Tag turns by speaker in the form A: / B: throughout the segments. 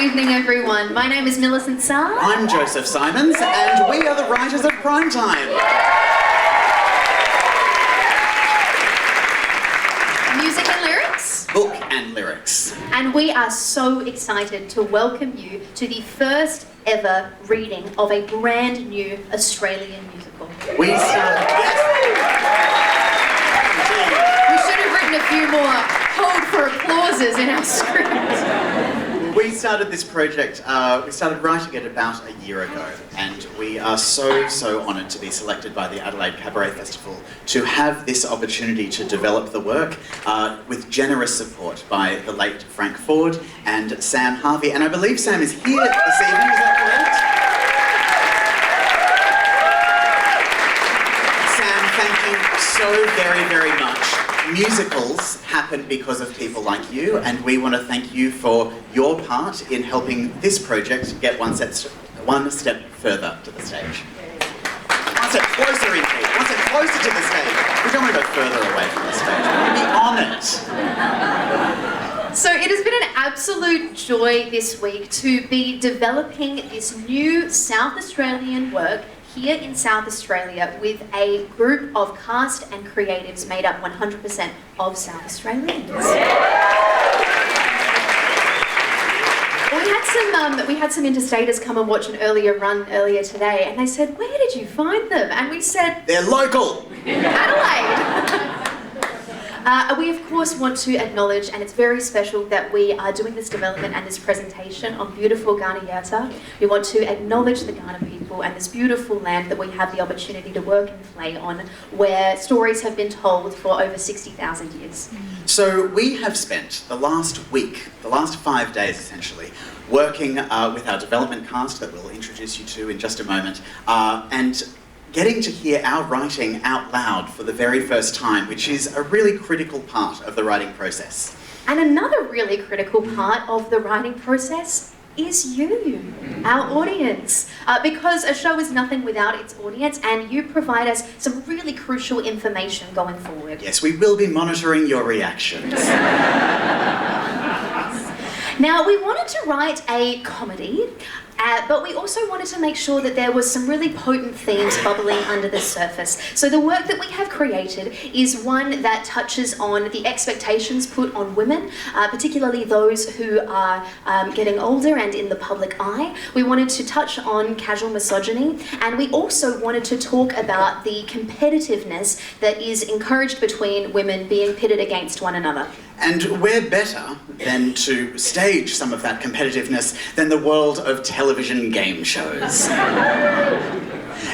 A: evening, everyone. My name is Millicent Sarre.
B: I'm Joseph Simons, and we are the writers of Primetime.
A: Music and lyrics.
B: Book and lyrics.
A: And we are so excited to welcome you to the first ever reading of a brand new Australian musical.
B: We started...
A: We should have written a few more hold for applauses in our script.
B: We started this project, we started writing it about a year ago, and we are so honoured to be selected by the Adelaide Cabaret Festival to have this opportunity to develop the work with generous support by the late Frank Ford and Sam Harvey. And I believe Sam is here this evening, is that correct? Sam, thank you so very much. Musicals happen because of people like you, and we want to thank you for your part in helping this project get one step further to the stage. One step closer, indeed. One step closer to the stage. We don't want to go further away from the stage. We want to be on it.
A: So it has been an absolute joy this week to be developing this new South Australian work here in South Australia with a group of cast and creatives made up 100% of South Australians. We had some interstaters come and watch an earlier run earlier today, and they said, "Where did you find them?" And we said,
B: "They're local."
A: Adelaide. We of course want to acknowledge, and it's very special that we are doing this development and this presentation on beautiful Kaurna Yerta. We want to acknowledge the Kaurna people and this beautiful land that we have the opportunity to work and play on, where stories have been told for over 60,000 years.
B: So we have spent the last week, the last 5 days essentially, working with our development cast that we'll introduce you to in just a moment, and getting to hear our writing out loud for the very first time, which is a really critical part of the writing process.
A: And another really critical part of the writing process is you, our audience. Because a show is nothing without its audience, and you provide us some really crucial information going forward.
B: Yes, we will be monitoring your reactions.
A: Now, we wanted to write a comedy, but we also wanted to make sure that there was some really potent themes bubbling under the surface. So the work that we have created is one that touches on the expectations put on women, particularly those who are getting older and in the public eye. We wanted to touch on casual misogyny, and we also wanted to talk about the competitiveness that is encouraged between women being pitted against one another.
B: And where better than to stage some of that competitiveness than the world of television game shows.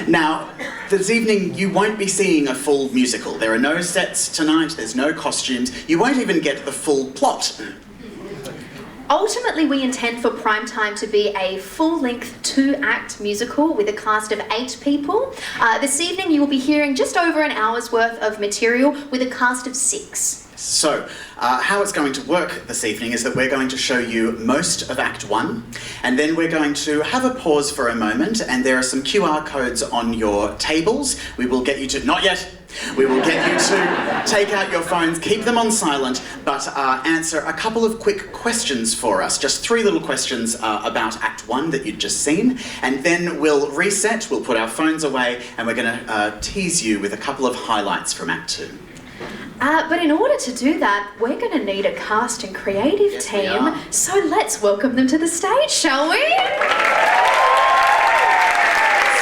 B: Now, this evening you won't be seeing a full musical. There are no sets tonight, there's no costumes, you won't even get the full plot.
A: Ultimately, we intend for Primetime to be a full-length 2-act musical with a cast of 8 people. This evening you will be hearing just over an hour's worth of material with a cast of 6.
B: So, how it's going to work this evening is that we're going to show you most of Act 1, and then we're going to have a pause for a moment, and there are some QR codes on your tables. We will get you to... Not yet! We will get you to take out your phones, keep them on silent, but answer a couple of quick questions for us. Just 3 little questions about Act 1 that you'd just seen, and then we'll reset, we'll put our phones away, and we're going to tease you with a couple of highlights from Act 2.
A: But in order to do that, we're going to need a cast and creative team. So let's welcome them to the stage, shall we?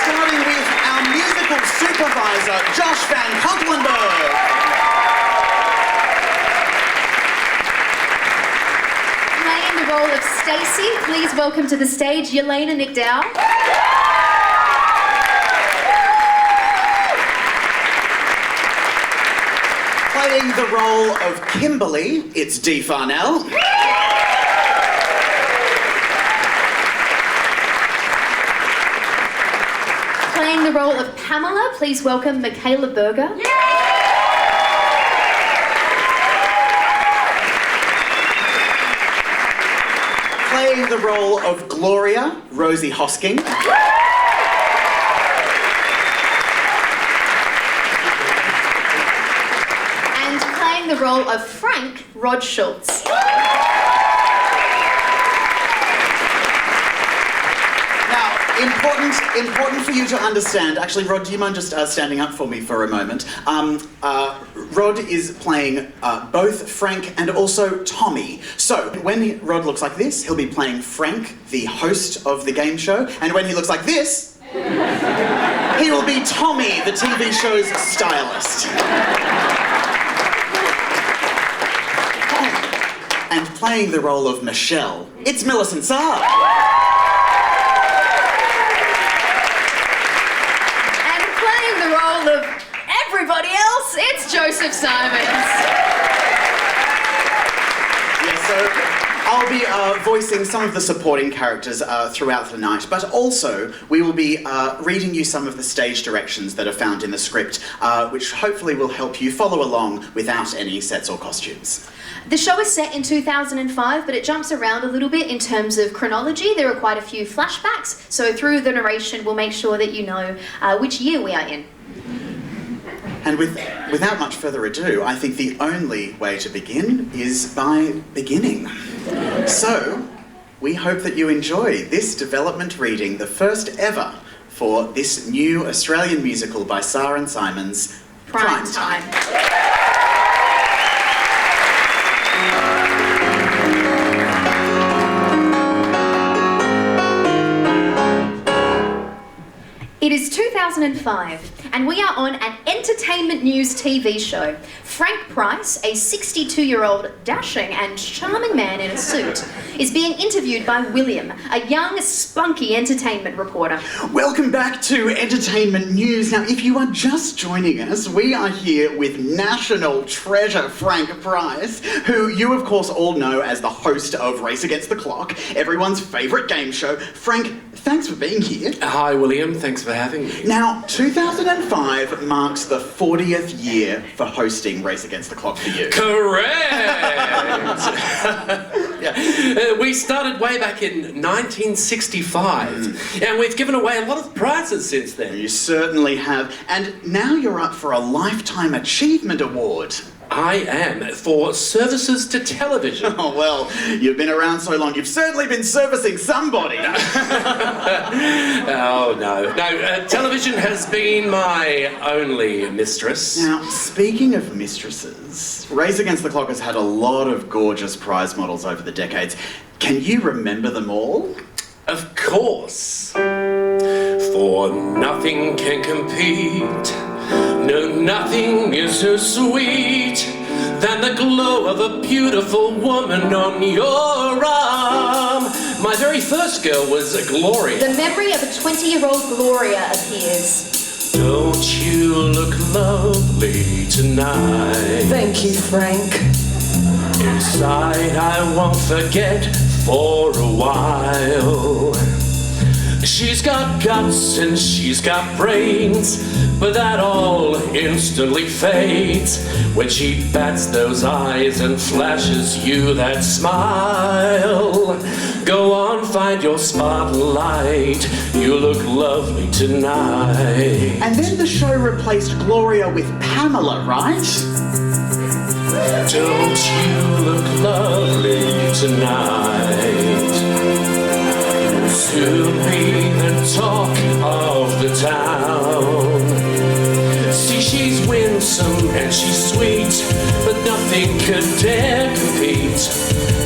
B: Starting with our musical supervisor, Josh van Konkelenberg.
A: Playing the role of Stacey, please welcome to the stage, Jelena Nicdao.
B: Playing the role of Kimberly, it's Dee Farnell.
A: Playing the role of Pamela, please welcome Michaela Berger.
B: Playing the role of Gloria, Rosie Hosking.
A: The role of Frank, Schultz.
B: Important for you to understand. Actually, Rod, do you mind just standing up for me for a moment? Rod is playing both Frank and also Tommy. So, when Rod looks like this, he'll be playing Frank, the host of the game show. And when he looks like this, he will be Tommy, the TV show's stylist. And playing the role of Michelle, it's Millicent Sarre.
A: And playing the role of everybody else, it's Joseph Simons.
B: Yeah, so I'll be voicing some of the supporting characters throughout the night, but also we will be reading you some of the stage directions that are found in the script, which hopefully will help you follow along without any sets or costumes.
A: The show is set in 2005, but it jumps around a little bit in terms of chronology. There are quite a few flashbacks, so through the narration we'll make sure that you know which year we are in.
B: And without much further ado, I think the only way to begin is by beginning. So, we hope that you enjoy this development reading, the first ever for this new Australian musical by Sarre and Simons,
A: PRIMETIME. It is 2005, and we are on an entertainment news TV show. Frank Price, a 62-year-old dashing and charming man in a suit, is being interviewed by William, a young, spunky entertainment reporter.
B: Welcome back to Entertainment News. Now, if you are just joining us, we are here with national treasure Frank Price, who you, of course, all know as the host of Race Against the Clock, everyone's favourite game show. Frank, thanks for being here.
C: Hi, William. Thanks for having me.
B: Now, 2005 marks the 40th year for hosting Race Against the Clock for you.
C: Correct! We started way back in 1965, and we've given away a lot of prizes since then.
B: You certainly have. And now you're up for a Lifetime Achievement Award.
C: I am, for services to television.
B: Oh, well, you've been around so long, you've certainly been servicing somebody.
C: Oh, no. No, television has been my only mistress.
B: Now, speaking of mistresses, Race Against the Clock has had a lot of gorgeous prize models over the decades. Can you remember them all?
C: Of course. For nothing can compete. No, nothing is so sweet than the glow of a beautiful woman on your arm. My very first girl was Gloria.
A: The memory of a 20-year-old Gloria appears.
C: Don't you look lovely tonight?
D: Thank you, Frank.
C: Inside I won't forget for a while. She's got guts and she's got brains, but that all instantly fades when she bats those eyes and flashes you that smile. Go on, find your spotlight, you look lovely tonight.
B: And then the show replaced Gloria with Pamela, right?
C: Don't you look lovely tonight? To be the talk of the town. See, she's winsome and she's sweet, but nothing could dare compete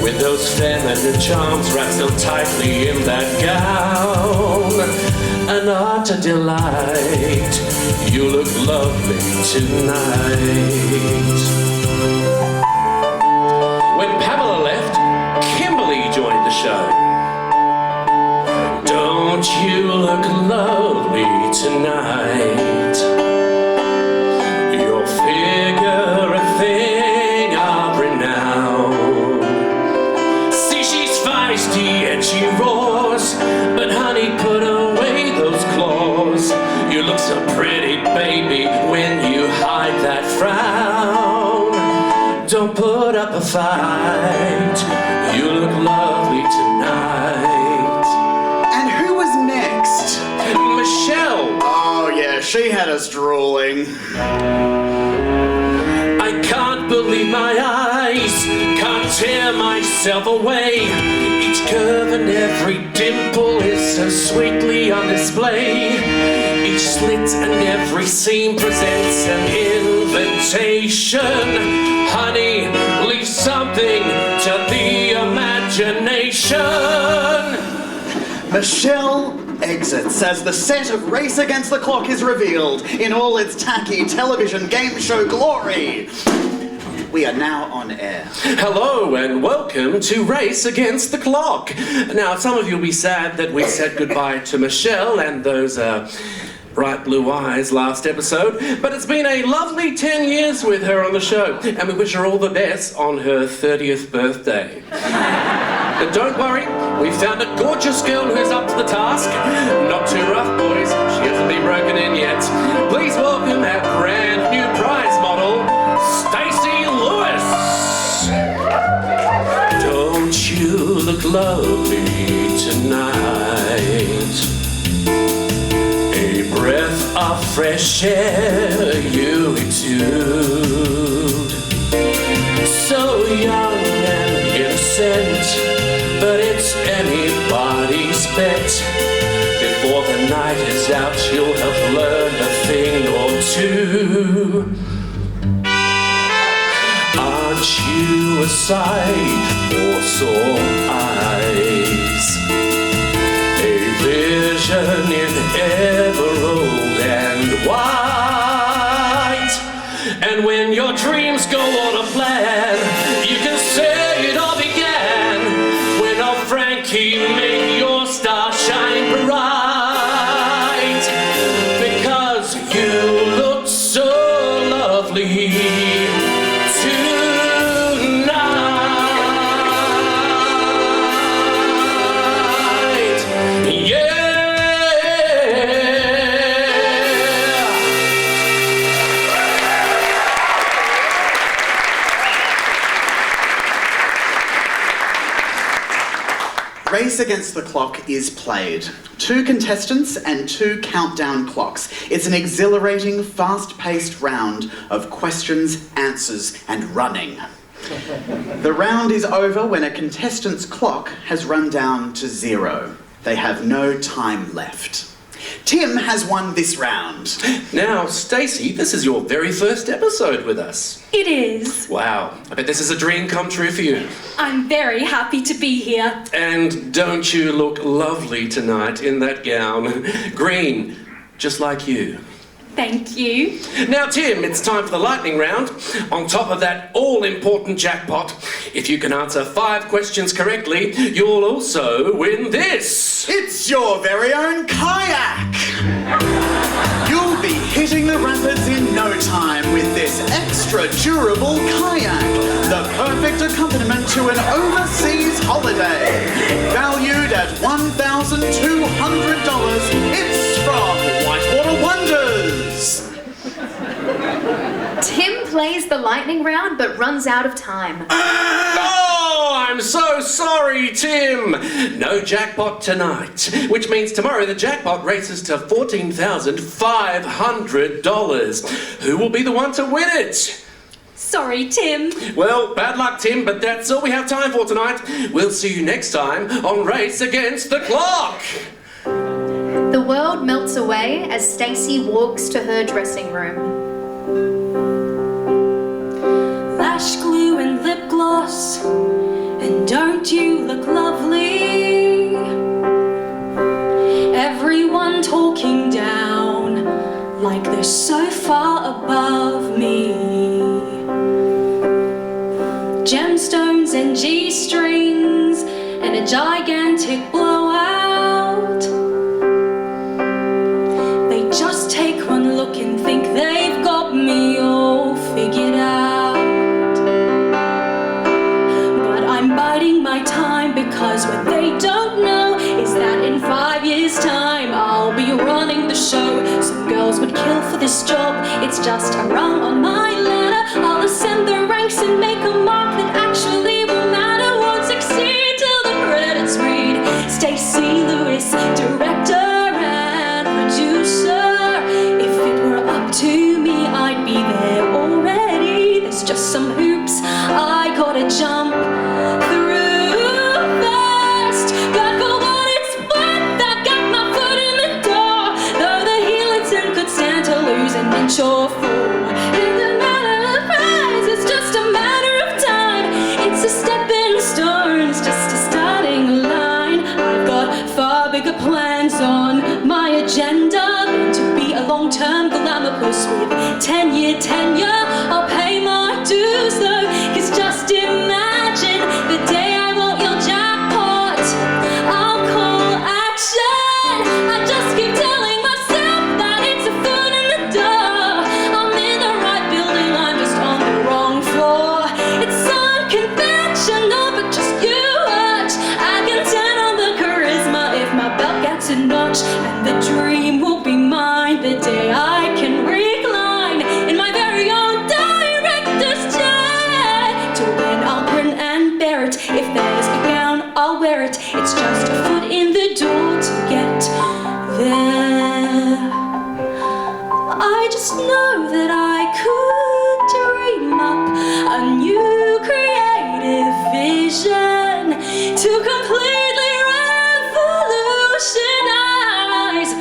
C: with those feminine charms wrapped so tightly in that gown. An utter delight, you look lovely tonight. When Pamela left, Kimberly joined the show. Don't you look lovely tonight? Your figure a thing of renown. See, she's feisty and she roars, but honey, put away those claws. You look so pretty, baby, when you hide that frown. Don't put up a fight, you look lovely tonight.
B: Michelle! Oh yeah, she had us drooling.
C: I can't believe my eyes. Can't tear myself away. Each curve and every dimple is so sweetly on display. Each slit and every seam presents an invitation. Honey, leave something to the imagination.
B: Michelle exits as the set of Race Against the Clock is revealed in all its tacky television game show glory. We are now on air.
C: Hello and welcome to Race Against the Clock. Now, some of you will be sad that we said goodbye to Michelle and those bright blue eyes last episode, but it's been a lovely 10 years with her on the show, and we wish her all the best on her 30th birthday. But don't worry, we found a gorgeous girl who's up to the task. Not too rough, boys. She hasn't been broken in yet. Please welcome our brand new prize model, Stacey Lewis. Don't you look lovely tonight? A breath of fresh air you exude. So young and innocent, but it's anybody's bet. Before the night is out, you'll have learned a thing or two. Aren't you a sight for sore eyes? A vision in emerald and white. And when your dreams go on a plan, you can say it all began when old Frankie made your star shine bright. Because you look so lovely tonight. Yeah.
B: Race Against the Clock is played. 2 contestants and 2 countdown clocks. It's an exhilarating, fast-paced round of questions, answers, and running. The round is over when a contestant's clock has run down to 0. They have no time left. Tim has won this round.
C: Now, Stacey, this is your very first episode with us.
D: It is.
C: Wow, I bet this is a dream come true for you.
D: I'm very happy to be here.
C: And don't you look lovely tonight in that gown? Green, just like you.
D: Thank you.
C: Now, Tim, it's time for the lightning round. On top of that all-important jackpot, if you can answer 5 questions correctly, you'll also win this.
B: It's your very own kayak! You'll be hitting the rapids in no time with this extra durable kayak, the perfect accompaniment to an overseas holiday. Valued at $1,200, it's from Whitewater Wonders.
A: Tim plays the lightning round but runs out of time.
C: Oh, I'm so sorry, Tim. No jackpot tonight, which means tomorrow the jackpot races to $14,500. Who will be the one to win it?
D: Sorry, Tim.
C: Well, bad luck, Tim, but that's all we have time for tonight. We'll see you next time on Race Against the Clock.
A: The world melts away as Stacey walks to her dressing room.
D: Lash glue and lip gloss, and don't you look lovely? Everyone talking down like they're so far above me. Gemstones and G-strings and a gigantic blowout. They just take one look and think they've got me all figured out. But I'm biding my time because what they don't know is that in 5 years' time I'll be running the show. Some girls would kill for this job, it's just a rung on my ladder. I'll ascend the ranks and make a mark that actually will matter. Won't succeed till the credits read Stacey Lewis, director and producer. If it were up to me, I'd be there already. There's just some who sure fall. In the matter of prize, it's just a matter of time. It's a stepping stone, it's just a starting line. I've got far bigger plans on my agenda than to be a long-term glamour puss with 10-year tenure. I'll pay my dues though, 'cause just imagine the day I want your jackpot. I'll call action. I just keep telling myself that it's a foot in the door. I'm in the right building, I'm just on the wrong floor. It's unconventional, but just you watch. I can turn on the charisma if my belt gets a notch, and the dream will be mine the day I can recline in my very own director's chair. Till then I'll grin and bear it. If there's a gown, I'll wear it. It's just a foot in the door to get there. I just know that I could dream up a new creative vision to completely revolutionize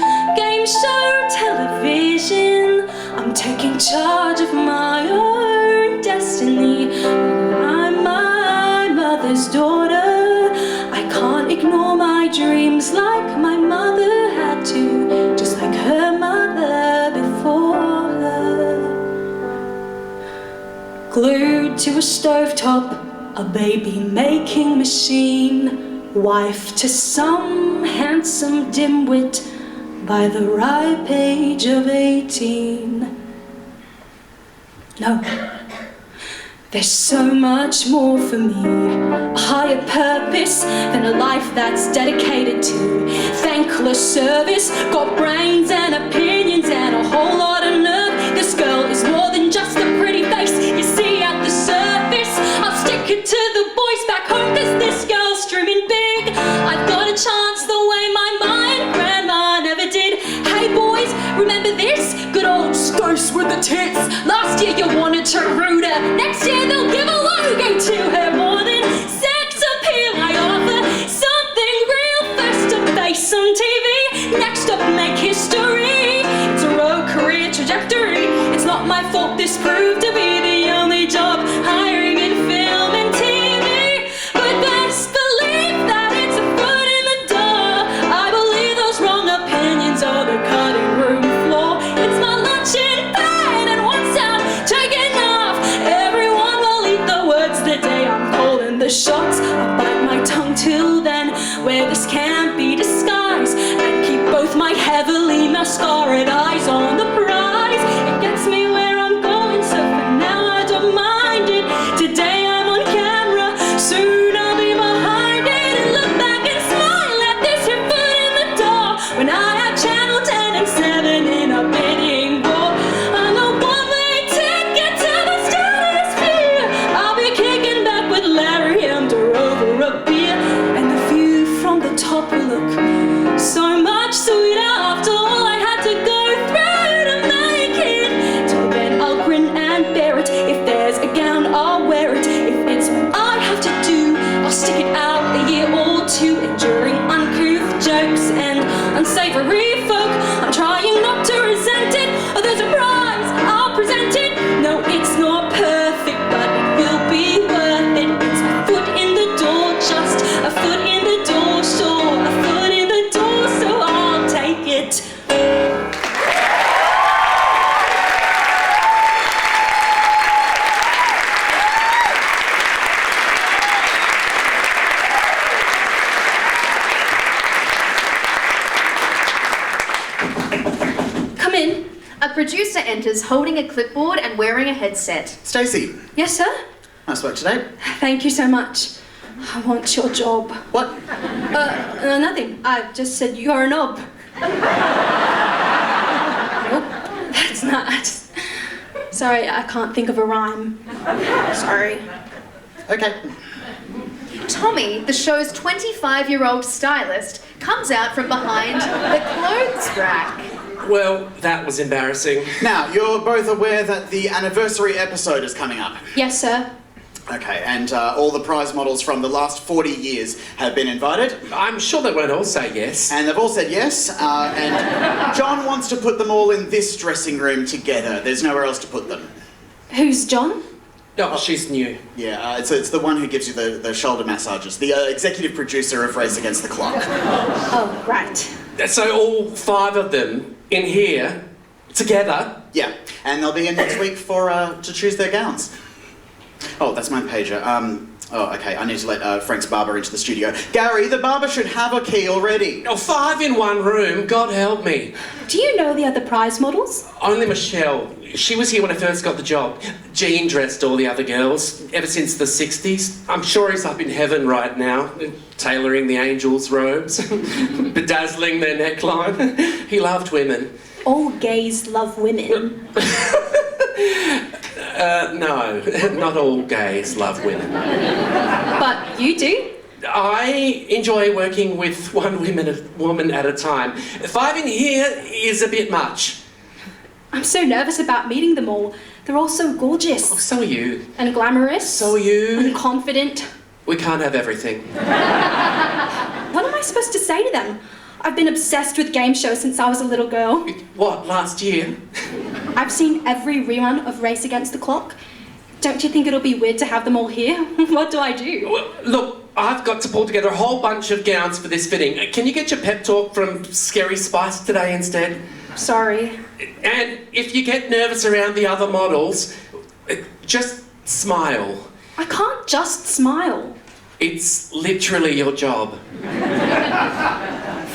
D: game show television. I'm taking charge of my own destiny. I'm my mother's daughter. I can't ignore my dreams like my mother had to, just like her mother before her. Glued to a stovetop, a baby-making machine, wife to some handsome dimwit by the ripe age of 18. No, there's so much more for me, a higher purpose than a life that's dedicated to thankless service. Got brains and opinions and a whole lot of nerve. This girl is more than just a pretty face you see at the surface. I'll stick it to the boys back home, 'cause this girl's dreaming big. I've got a chance the way my ma and grandma never did. Hey boys, remember this? Good old Stacey with the tits. Last year you wanted to root her. Next year they'll give a logo to her. More than sex appeal, I offer something real face to face on TV. Next up, make history. It's a road career trajectory. It's not my fault this proved to be the only job hiring in film and TV. But best believe that it's a foot in the door. I believe those wrong opinions on the cutting room floor. It's my lunch in bed, and once I'm taking off, everyone will eat the words the day I'm calling the shots. I'll bite my tongue till then, where this can't be disguised, and keep both my heavily mascaraed eyes on the prize. It gets me where I'm going, so for now I don't mind it. Today I'm on camera, soon I'll be behind it, and look back and smile at this your foot in the door. When I have Channel 10 and 7 in a bidding war, I'm a one-way ticket to the stratosphere. I'll be kicking back with Larry Emder over a beer, and the view from the top will look so much sweeter after all I had to go through to make it. Till then I'll grin and bear it. If there's a gown, I'll wear it. If it's what I have to do, I'll stick it out a year or two, enduring uncouth jokes and unsavory folk. I'm trying not to resent it. Oh, there's a prize, I'll present it. No, it's not perfect, but it will be worth it. It's a foot in the door, just a foot in the door, sure, a foot in the door, so I'll take it. Come in.
A: A producer enters holding a clipboard and wearing a headset.
B: Stacey,
D: Yes, sir?
B: nice work today.
D: Thank you so much. I want your job.
B: What?
D: Nothing. I just said you're a knob. Nope, that's not. Sorry, I can't think of a rhyme. Sorry.
B: Okay.
A: Tommy, the show's 25-year-old stylist, comes out from behind the clothes rack.
C: Well, that was embarrassing.
B: Now, you're both aware that the anniversary episode is coming up.
D: Yes, sir.
B: Okay, and all the prize models from the last 40 years have been invited.
C: I'm sure they won't all say yes.
B: And they've all said yes, and John wants to put them all in this dressing room together. There's nowhere else to put them.
D: Who's John?
C: Oh, she's new.
B: Yeah, it's the one who gives you the shoulder massages, the executive producer of Race Against the Clock.
D: Oh, right.
C: So all 5 of them in here, together?
B: Yeah, and they'll be in next week for to choose their gowns. Oh, that's my pager. Okay, I need to let Frank's barber into the studio. Gary, the barber should have a key already.
C: Oh, 5 in one room, God help me.
D: Do you know the other prize models?
C: Only Michelle. She was here when I first got the job. Jean dressed all the other girls, ever since the 60s. I'm sure he's up in heaven right now, tailoring the angels' robes, bedazzling their neckline. He loved women.
D: All gays love women.
C: No, not all gays love women.
D: But you do?
C: I enjoy working with one woman at a time. 5 in here is a bit much.
D: I'm so nervous about meeting them all. They're all so gorgeous.
C: Oh, so are you.
D: And glamorous.
C: So are you.
D: And confident.
C: We can't have everything.
D: What am I supposed to say to them? I've been obsessed with game shows since I was a little girl.
C: What, last year?
D: I've seen every rerun of Race Against the Clock. Don't you think it'll be weird to have them all here? What do I do?
C: Well, look, I've got to pull together a whole bunch of gowns for this fitting. Can you get your pep talk from Scary Spice today instead?
D: Sorry.
C: And if you get nervous around the other models, just smile.
D: I can't just smile.
C: It's literally your job.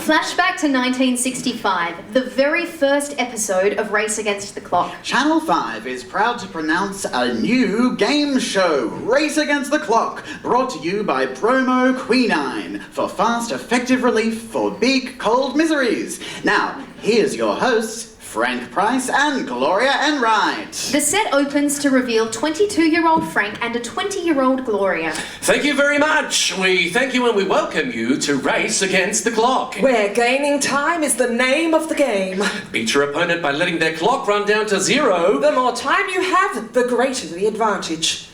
A: Flashback to 1965, the very first episode of Race Against the Clock.
B: Channel 5 is proud to pronounce a new game show, Race Against the Clock, brought to you by Promo Quinine, for fast, effective relief for big, cold miseries. Now, here's your hosts, Frank Price and Gloria Enright.
A: The set opens to reveal 22-year-old Frank and a 20-year-old Gloria.
C: Thank you very much. We thank you and we welcome you to Race Against the Clock.
E: Where gaining time is the name of the game.
C: Beat your opponent by letting their clock run down to 0.
E: The more time you have, the greater the advantage.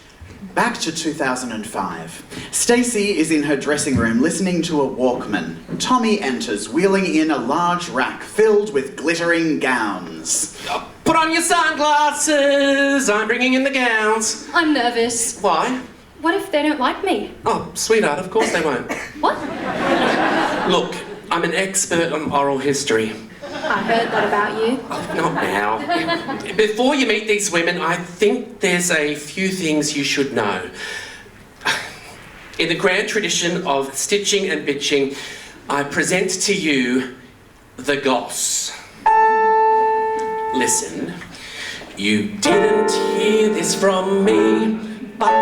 B: Back to 2005. Stacey is in her dressing room listening to a Walkman. Tommy enters, wheeling in a large rack filled with glittering gowns.
C: Put on your sunglasses. I'm bringing in the gowns.
D: I'm nervous.
C: Why?
D: What if they don't like me?
C: Oh, sweetheart, of course they won't.
D: What?
C: Look, I'm an expert on oral history.
D: I heard that about you.
C: Not now. Before you meet these women, I think there's a few things you should know. In the grand tradition of stitching and bitching, I present to you the goss. Listen, you didn't hear this from me, but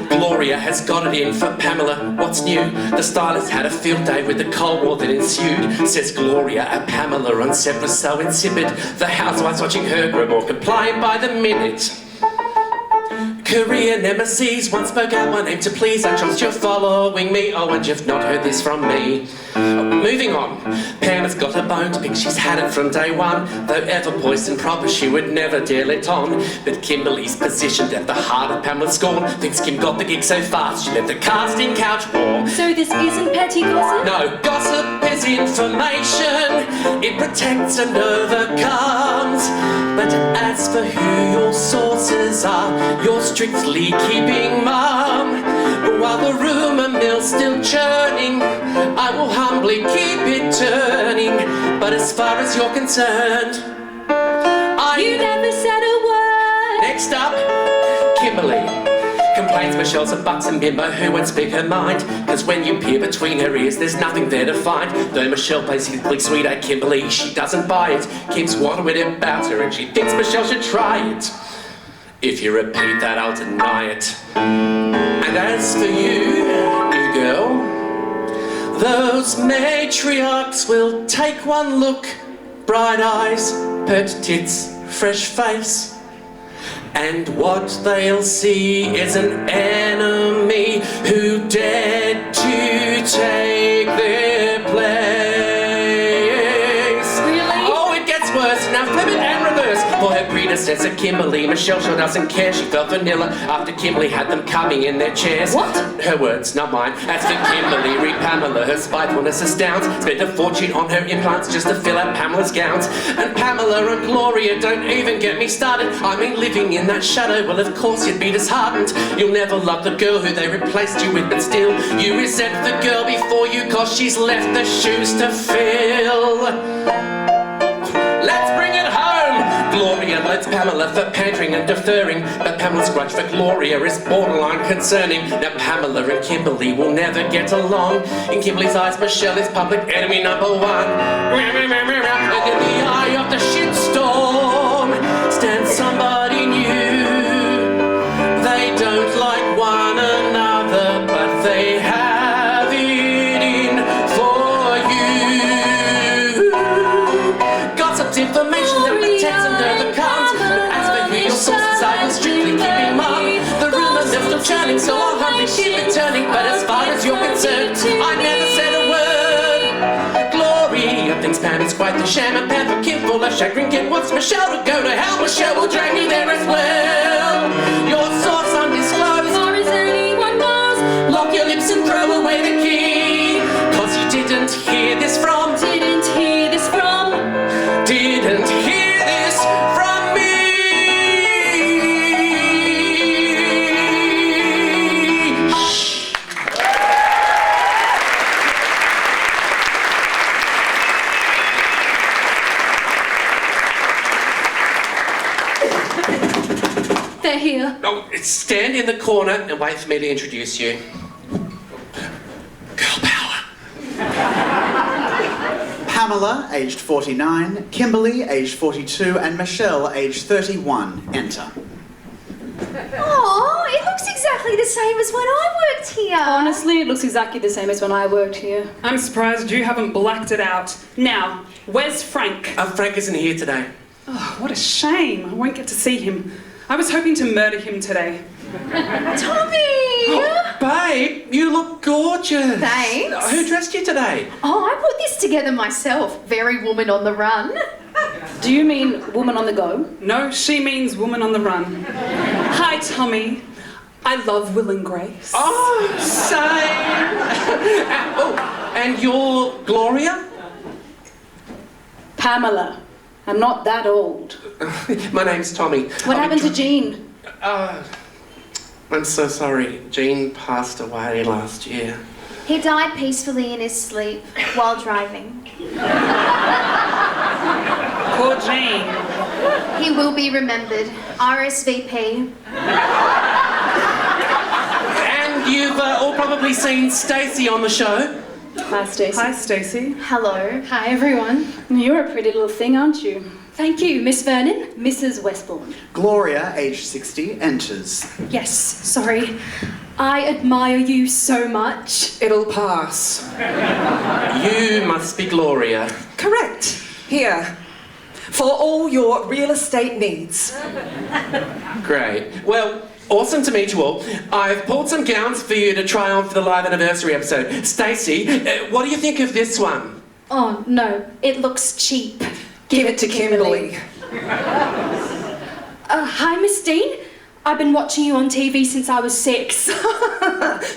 C: Gloria has got it in for Pamela. What's new? The stylist had a field day with the Cold War that ensued. Says Gloria, a Pamela on set was so insipid. The housewives watching her grow more compliant by the minute. Career nemesis, one spoke out my name to please. I trust you're following me. Oh, and you've not heard this from me. Moving on, Pam has got a bone to pick, she's had it from day one. Though ever poised and proper, she would never dare let on. But Kimberly's positioned at the heart of Pamela's scorn. Thinks Kim got the gig so fast, she left the casting couch warm.
D: So this isn't petty gossip?
C: No, gossip is information. It protects and overcomes. But as for who your sources are, you're strictly keeping mum. While the rumour mill's still churning, I will humbly keep it turning. But as far as you're concerned,
D: You never said a word.
C: Next up, Kimberly. Complains Michelle's a buxom bimbo who won't speak her mind. Cause when you peer between her ears, there's nothing there to find. Though Michelle plays his sweet at Kimberly, she doesn't buy it. Kim's wondering about her and she thinks Michelle should try it. If you repeat that, I'll deny it. And as for you, new girl, those matriarchs will take one look. Bright eyes, pert tits, fresh face. And what they'll see is an enemy who dared to take their place.
D: Really?
C: Oh, it gets worse. Now flip it and reverse. For her predecessor, Kimberly, Michelle sure doesn't care. She felt vanilla after Kimberly had them coming in their chairs.
D: What?
C: Her words, not mine. As for Kimberly, read Pamela, her spitefulness astounds. Spent a fortune on her implants just to fill out Pamela's gowns. And Pamela and Gloria, don't even get me started. I mean, living in that shadow, well, of course you'd be disheartened. You'll never love the girl who they replaced you with, but still, you resent the girl before you, cause she's left the shoes to fill. Let's bring it home! Gloria loads Pamela for pandering and deferring, but Pamela's grudge for Gloria is borderline concerning. Now Pamela and Kimberly will never get along. In Kimberly's eyes, Michelle is public enemy number one. And in the eye of the shitstorm stands somebody new. They don't like one another, but they have it in for you. Gossip's information that protects and overcomes. But as for who your sources are, you're strictly keeping mum. The rumours are still churning, so I'll humbly keep it turning. But as far as you're concerned, I never said a word. Gloria thinks Pam is quite the sham, and Pam for Kim full of chagrin. Kim wants Michelle to go to hell. Michelle will drag me there as well. Your source undisclosed.
D: As far as anyone knows.
C: Lock your lips and throw away the key. Cause you didn't hear this from.
D: Didn't hear this from.
C: Didn't hear this from me. Shh.
D: They're here.
C: Oh, stand in the corner and wait for me to introduce you. Girl power.
B: Pamela, aged 49, Kimberly, aged 42, and Michelle, aged 31, enter.
A: Oh, it looks exactly the same as when I worked here.
D: Honestly, it looks exactly the same as when I worked here.
F: I'm surprised you haven't blacked it out. Now, where's Frank?
C: Frank isn't here today.
F: Oh, what a shame. I won't get to see him. I was hoping to murder him today.
A: Tommy!
C: Oh, babe, you look gorgeous.
A: Thanks.
C: Who dressed you today?
A: Oh, I put this together myself. Very woman on the run.
D: Do you mean woman on the go?
F: No, she means woman on the run. Hi, Tommy. I love Will and Grace.
C: Oh, same. Oh, and you're Gloria?
D: Pamela. I'm not that old.
C: My name's Tommy.
D: What happened to Jean?
C: I'm so sorry. Jean passed away last year.
A: He died peacefully in his sleep while driving.
F: Poor Jean.
A: He will be remembered. RSVP.
C: And you've all probably seen Stacey on the show.
D: Hi, Stacey.
F: Hi, Stacey.
A: Hello.
D: Hi, everyone. You're a pretty little thing, aren't you? Thank you, Miss Vernon. Mrs. Westbourne.
B: Gloria, aged 60, enters.
G: Yes, sorry. I admire you so much.
E: It'll pass.
C: You must be Gloria.
E: Correct. Here. For all your real estate needs.
C: Great. Well, awesome to meet you all. I've pulled some gowns for you to try on for the live anniversary episode. Stacey, what do you think of this one?
G: Oh, no, it looks cheap.
E: Give it to Kimberly.
G: Hi, Miss Dean. I've been watching you on TV since I was 6.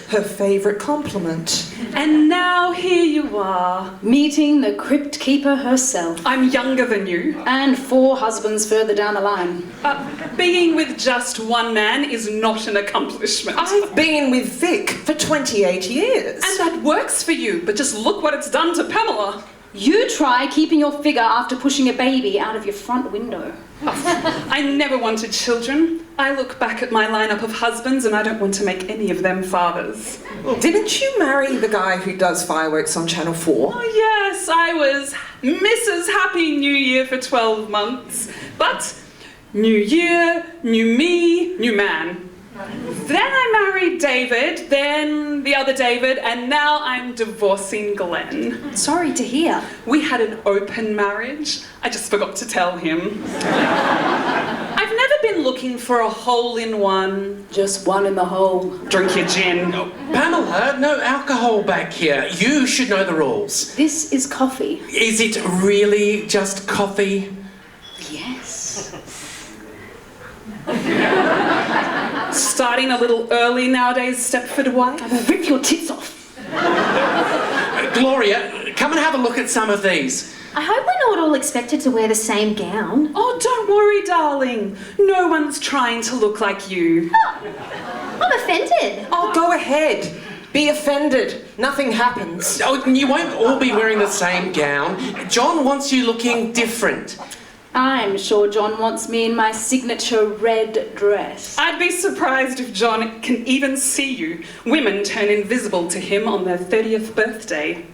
E: Her favourite compliment.
F: And now here you are.
D: Meeting the crypt keeper herself.
F: I'm younger than you.
D: And 4 husbands further down the line.
F: Being with just one man is not an accomplishment.
E: I've been with Vic for 28 years.
F: And that works for you, but just look what it's done to Pamela.
D: You try keeping your figure after pushing a baby out of your front window.
F: I never wanted children. I look back at my lineup of husbands and I don't want to make any of them fathers.
E: Didn't you marry the guy who does fireworks on Channel 4?
F: Oh yes, I was Mrs. Happy New Year for 12 months. But new year, new me, new man. Then I married David, then the other David, and now I'm divorcing Glenn.
G: Sorry to hear.
F: We had an open marriage. I just forgot to tell him. I've never been looking for a hole-in-one.
D: Just one in the hole.
F: Drink your gin.
C: Pamela, no alcohol back here. You should know the rules.
D: This is coffee.
C: Is it really just coffee?
D: Yes.
F: Starting a little early nowadays, Stepford wife.
G: I'm gonna rip your tits off.
C: Gloria, come and have a look at some of these.
A: I hope we're not all expected to wear the same gown.
F: Oh, don't worry, darling. No one's trying to look like you.
A: I'm offended.
E: Oh, go ahead. Be offended. Nothing happens.
C: Oh, you won't all be wearing the same gown. John wants you looking different.
G: I'm sure John wants me in my signature red dress.
F: I'd be surprised if John can even see you. Women turn invisible to him on their 30th birthday.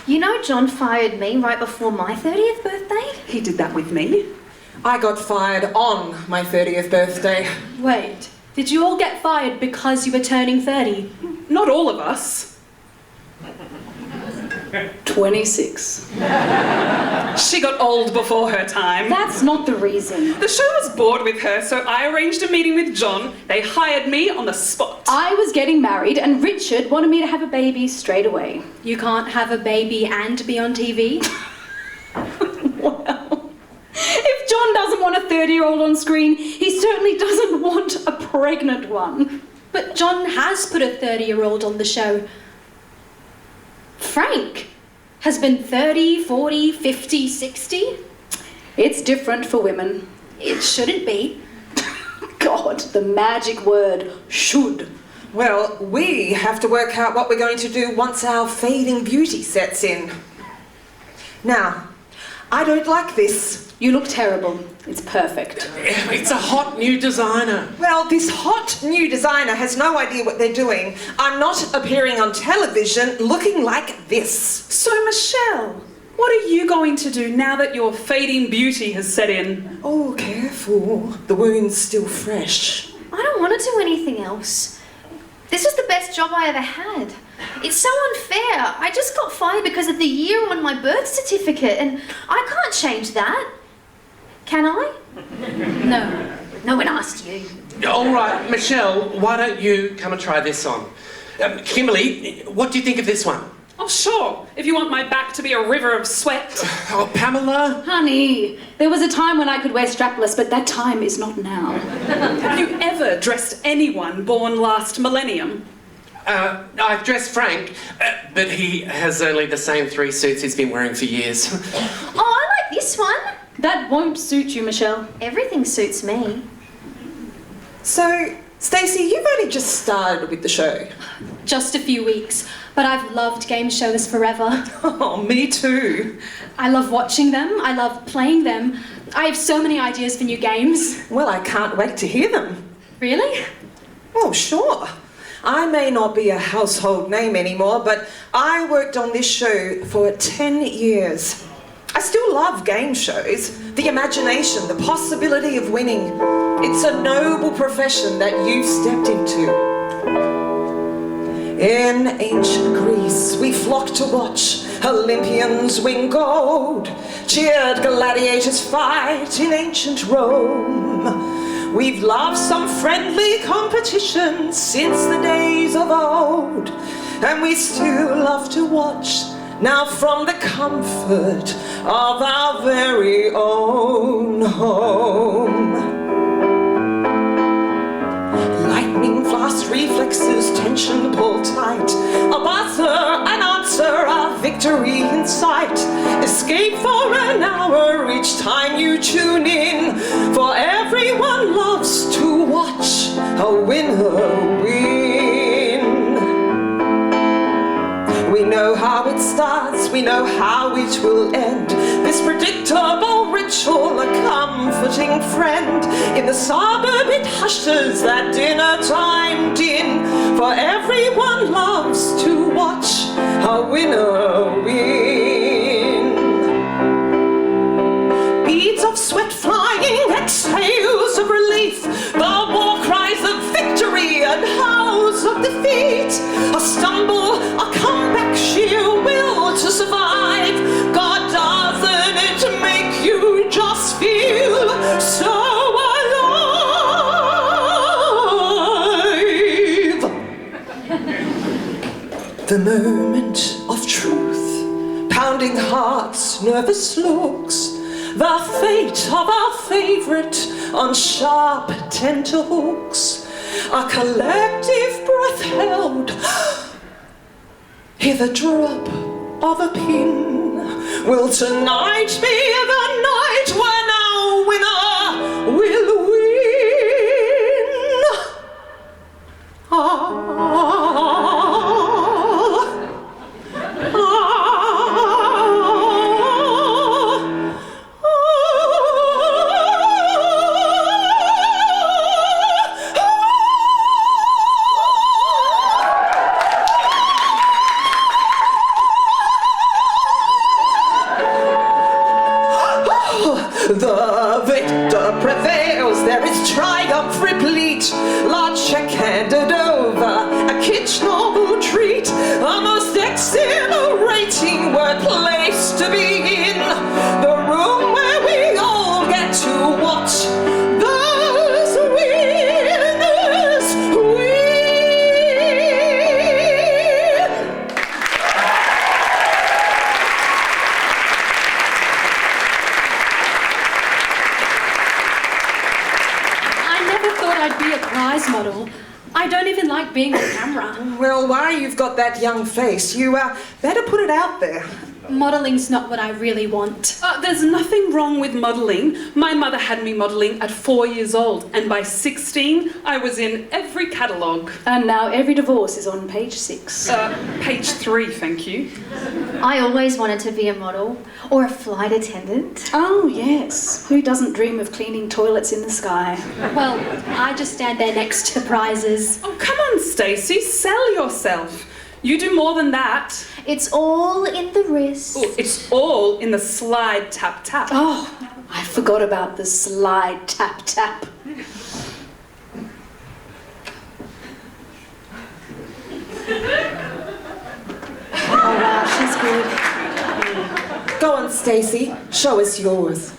A: You know John fired me right before my 30th birthday?
F: He did that with me.
E: I got fired on my 30th birthday.
G: Wait, did you all get fired because you were turning 30?
F: Not all of us.
G: 26.
F: She got old before her time.
G: That's not the reason.
F: The show was bored with her, so I arranged a meeting with John. They hired me on the spot.
G: I was getting married and Richard wanted me to have a baby straight away. You can't have a baby and be on TV? Well, if John doesn't want a 30-year-old on screen, he certainly doesn't want a pregnant one. But John has put a 30-year-old on the show. Frank has been 30, 40, 50, 60. It's different for women. It shouldn't be. God, the magic word, should.
E: Well, we have to work out what we're going to do once our fading beauty sets in. Now, I don't like this.
G: You look terrible. It's perfect.
C: It's a hot new designer.
E: Well, this hot new designer has no idea what they're doing. I'm not appearing on television looking like this.
F: So, Michelle, what are you going to do now that your fading beauty has set in?
E: Oh, careful. The wound's still fresh.
A: I don't want to do anything else. This was the best job I ever had. It's so unfair. I just got fired because of the year on my birth certificate, and I can't change that. Can I?
G: No.
A: No one asked you.
C: All right, Michelle, why don't you come and try this on? Kimberly, what do you think of this one?
F: Oh, sure. If you want my back to be a river of sweat.
C: Oh, Pamela?
G: Honey, there was a time when I could wear strapless, but that time is not now.
F: Have you ever dressed anyone born last millennium?
C: I've dressed Frank, but he has only the same 3 suits he's been wearing for years.
A: Oh, I like this one.
G: That won't suit you, Michelle.
A: Everything suits me.
E: So, Stacey, you've only just started with the show.
G: Just a few weeks, but I've loved game shows forever.
E: Oh, me too.
G: I love watching them. I love playing them. I have so many ideas for new games.
E: Well, I can't wait to hear them.
G: Really?
E: Oh, sure. I may not be a household name anymore, but I worked on this show for 10 years. I still love game shows. The imagination, the possibility of winning. It's a noble profession that you've stepped into. In ancient Greece, we flocked to watch Olympians win gold, cheered gladiators fight in ancient Rome. We've loved some friendly competition since the days of old, and we still love to watch now from the comfort of our very own home. Lightning fast reflexes, tension pull tight. A buzzer, an answer, a victory in sight. Escape for an hour each time you tune in. For everyone loves to watch a winner win. We know how it starts, we know how it will end. This predictable ritual, a comforting friend. In the suburban hushes that dinner time din. For everyone loves to watch a winner win. Beads of sweat flying, exhales of relief. The war cries of victory and howls of defeat. A stumble, a comeback, sheer will to survive. God doesn't it make you just feel so alive? The moment of truth, pounding hearts, nervous looks, the fate of our favourite on sharp tenterhooks. A collective breath held. Hear the drop of a pin. Will tonight be the night when our winner will win? The victor prevails, there is triumph replete. Large check handed over, a kitchen treat. A most exhilarating workplace to be in. The room where we all get to watch those winners win.
D: I'd be a prize model. I don't even like being on camera.
E: Well, why you've got that young face, you better put it out there.
D: Modeling's not what I really want.
F: There's nothing wrong with modelling. My mother had me modelling at 4 years old, and by 16, I was in every catalogue.
G: And now every divorce is on page 6.
F: Page 3, thank you.
A: I always wanted to be a model or a flight attendant.
G: Oh, yes. Who doesn't dream of cleaning toilets in the sky?
D: Well, I just stand there next to prizes.
F: Oh, come on, Stacey, sell yourself. You do more than that.
A: It's all in the wrist.
F: Oh, it's all in the slide tap tap.
G: Oh, I forgot about the slide tap tap.
A: Oh wow, she's good.
E: Go on, Stacey, show us yours.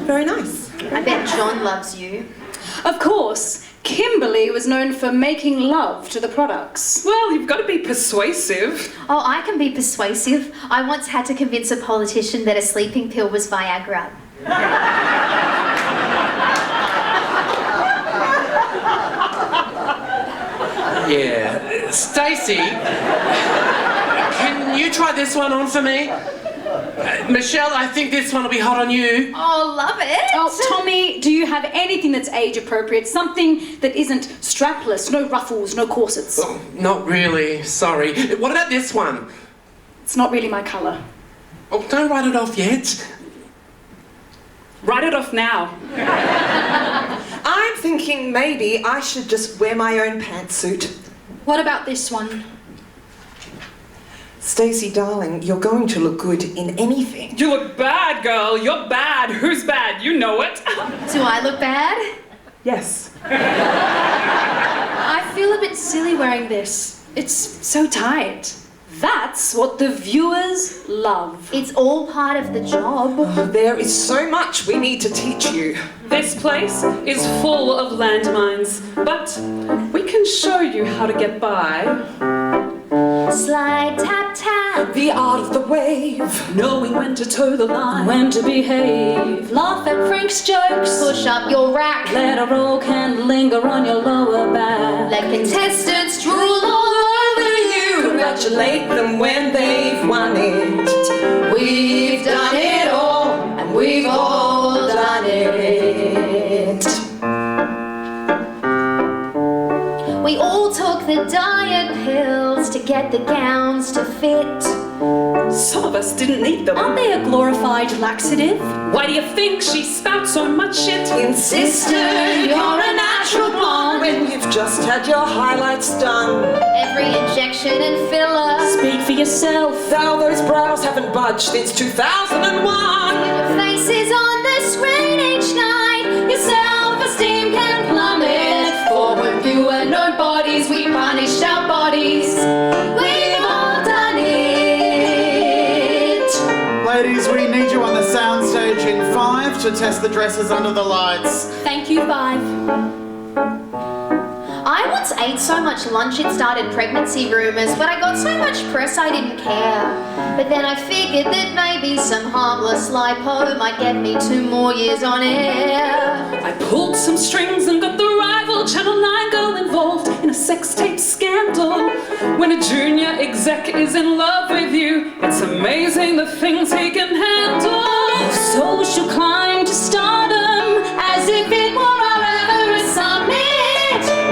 E: Very nice.
A: I bet John loves you.
G: Of course, Kimberly was known for making love to the products.
F: Well, you've got to be persuasive.
A: Oh, I can be persuasive. I once had to convince a politician that a sleeping pill was Viagra.
C: Yeah. Stacey, can you try this one on for me? Michelle, I think this one will be hot on you.
A: Oh, love it.
G: Oh, Tommy, do you have anything that's age appropriate? Something that isn't strapless, no ruffles, no corsets?
C: Oh, not really, sorry. What about this one?
G: It's not really my colour.
C: Oh, don't write it off yet.
F: Write it off now.
E: I'm thinking maybe I should just wear my own pantsuit.
D: What about this one?
E: Stacey, darling, you're going to look good in anything.
F: You look bad, girl. You're bad. Who's bad? You know it.
A: Do I look bad?
E: Yes.
D: I feel a bit silly wearing this.
G: It's so tight. That's what the viewers love.
A: It's all part of the job.
E: There is so much we need to teach you.
F: This place is full of landmines, but we can show you how to get by.
A: Slide, tap, tap.
E: The art of the wave.
F: Knowing when to toe the line.
G: When to behave.
D: Laugh at Frank's jokes.
A: Push up your rack.
G: Let a roll can linger on your lower back.
A: Let contestants drool all over you.
E: Congratulate them when they've won it.
A: We've done it all, and we've all done it. We all took the diet pills to get the gowns to fit.
F: Some of us didn't need them.
D: Aren't they a glorified laxative?
F: Why do you think she spouts so much shit?
E: Sister, you're a natural blonde when you've just had your highlights done.
A: Every injection and filler.
G: Speak for yourself.
E: Though those brows haven't budged since 2001.
A: Your face is on the screen each night. Your self-esteem can plummet. For when you were nobodies, we punished our bodies. We've all done it.
B: Ladies, we need you on the soundstage in 5 to test the dresses under the lights.
D: Thank you, 5.
A: I want Schultz ate so much lunch it started pregnancy rumours, but I got so much press I didn't care. But then I figured that maybe some harmless lipo might get me 2 more years on air.
F: I pulled some strings and got the rival Channel 9 girl involved in a sex tape scandal. When a junior exec is in love with you, it's amazing the things he can handle.
D: Social climb to stardom, as if it were our Everest summit.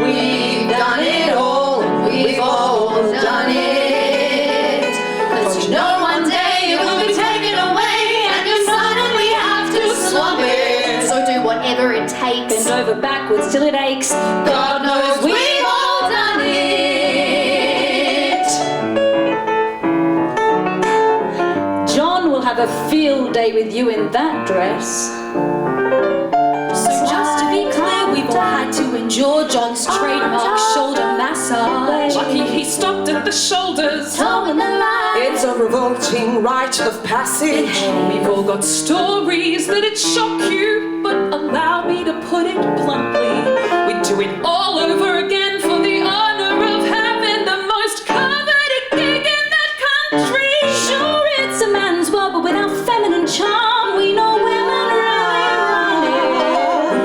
A: We've done it all, we've all done it. 'Cause you know one day it will be taken away and you suddenly have to slump it. So do whatever it takes.
D: Bend over backwards till it aches.
A: God knows we've all done it.
D: John will have a field day with you in that dress. So just to be clear, we've all had to endure John's trademark shoulder massage.
F: Lucky he stopped at the shoulders.
D: Towing the line.
E: It's a revolting rite of passage.
F: We've all got stories that'd shock you, but allow me to put it bluntly. We'd do it all over again for the honour of having the most coveted gig in the country.
D: Sure, it's a man's world, but without feminine charm, we know women really run it.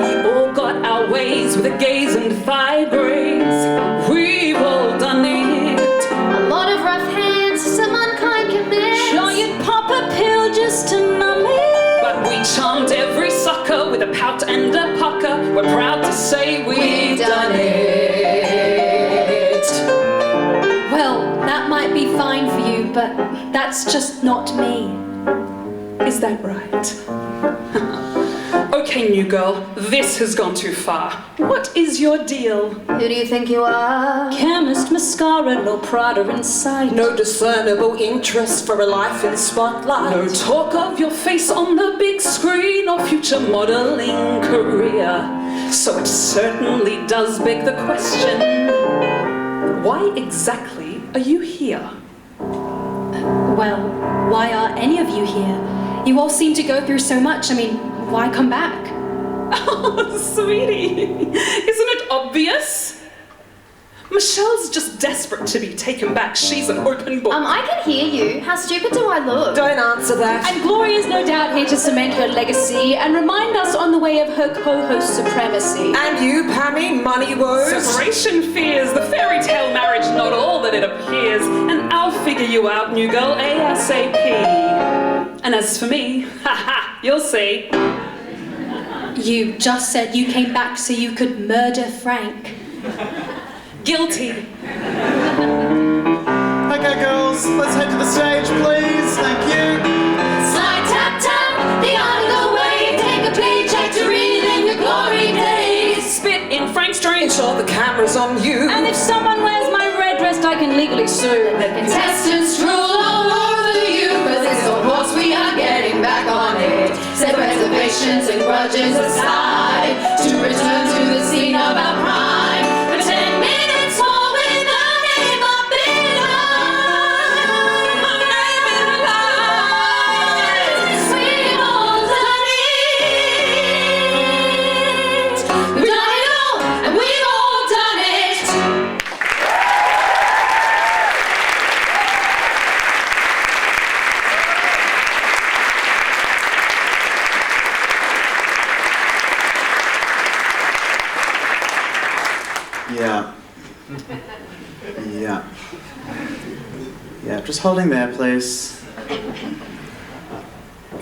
F: We all got our ways with a gaze and thigh graze. We've all done it.
A: A lot of rough hands, some unkind comments.
D: Sure, you'd pop a pill just to numb it.
F: But we charmed every sucker with a pout and a pucker. We're proud to say we've done it.
D: Well, that might be fine for you, but that's just not me.
F: Is that right? Okay, new girl, this has gone too far. What is your deal?
A: Who do you think you are?
D: Chemist, mascara, no Prada in sight.
E: No discernible interest for a life in spotlight.
F: No talk of your face on the big screen or future modelling career. So it certainly does beg the question, why exactly are you here?
G: Well, why are any of you here? You all seem to go through so much. I mean, why come back?
F: Oh, sweetie, isn't it obvious? Michelle's just desperate to be taken back. She's an open book.
A: I can hear you. How stupid do I look?
E: Don't answer that.
G: And Gloria's no doubt here to cement her legacy and remind us on the way of her co-host supremacy.
E: And you, Pammy, money woes.
F: Separation fears, the fairy tale marriage, not all that it appears. And I'll figure you out, new girl, ASAP. And as for me, haha, you'll see.
G: You just said you came back so you could murder Frank.
F: Guilty.
B: Okay, girls, let's head to the stage, please. Thank you.
A: Slide, tap, tap, the art of the wave. Take a paycheck to relive your glory days.
F: Spit in Frank's drink.
E: Ensure the camera's on you.
G: And if someone wears my red dress, I can legally sue.
A: The contestants drool all over you, 'cause it's a horse we are getting back on it. Set reservations and grudges aside to return to the scene of our prime. For 10 minutes more with a name up in lights. We've all done it. We've done it all, and we've all done it.
B: Yeah. Yeah. Yeah, just holding there, please.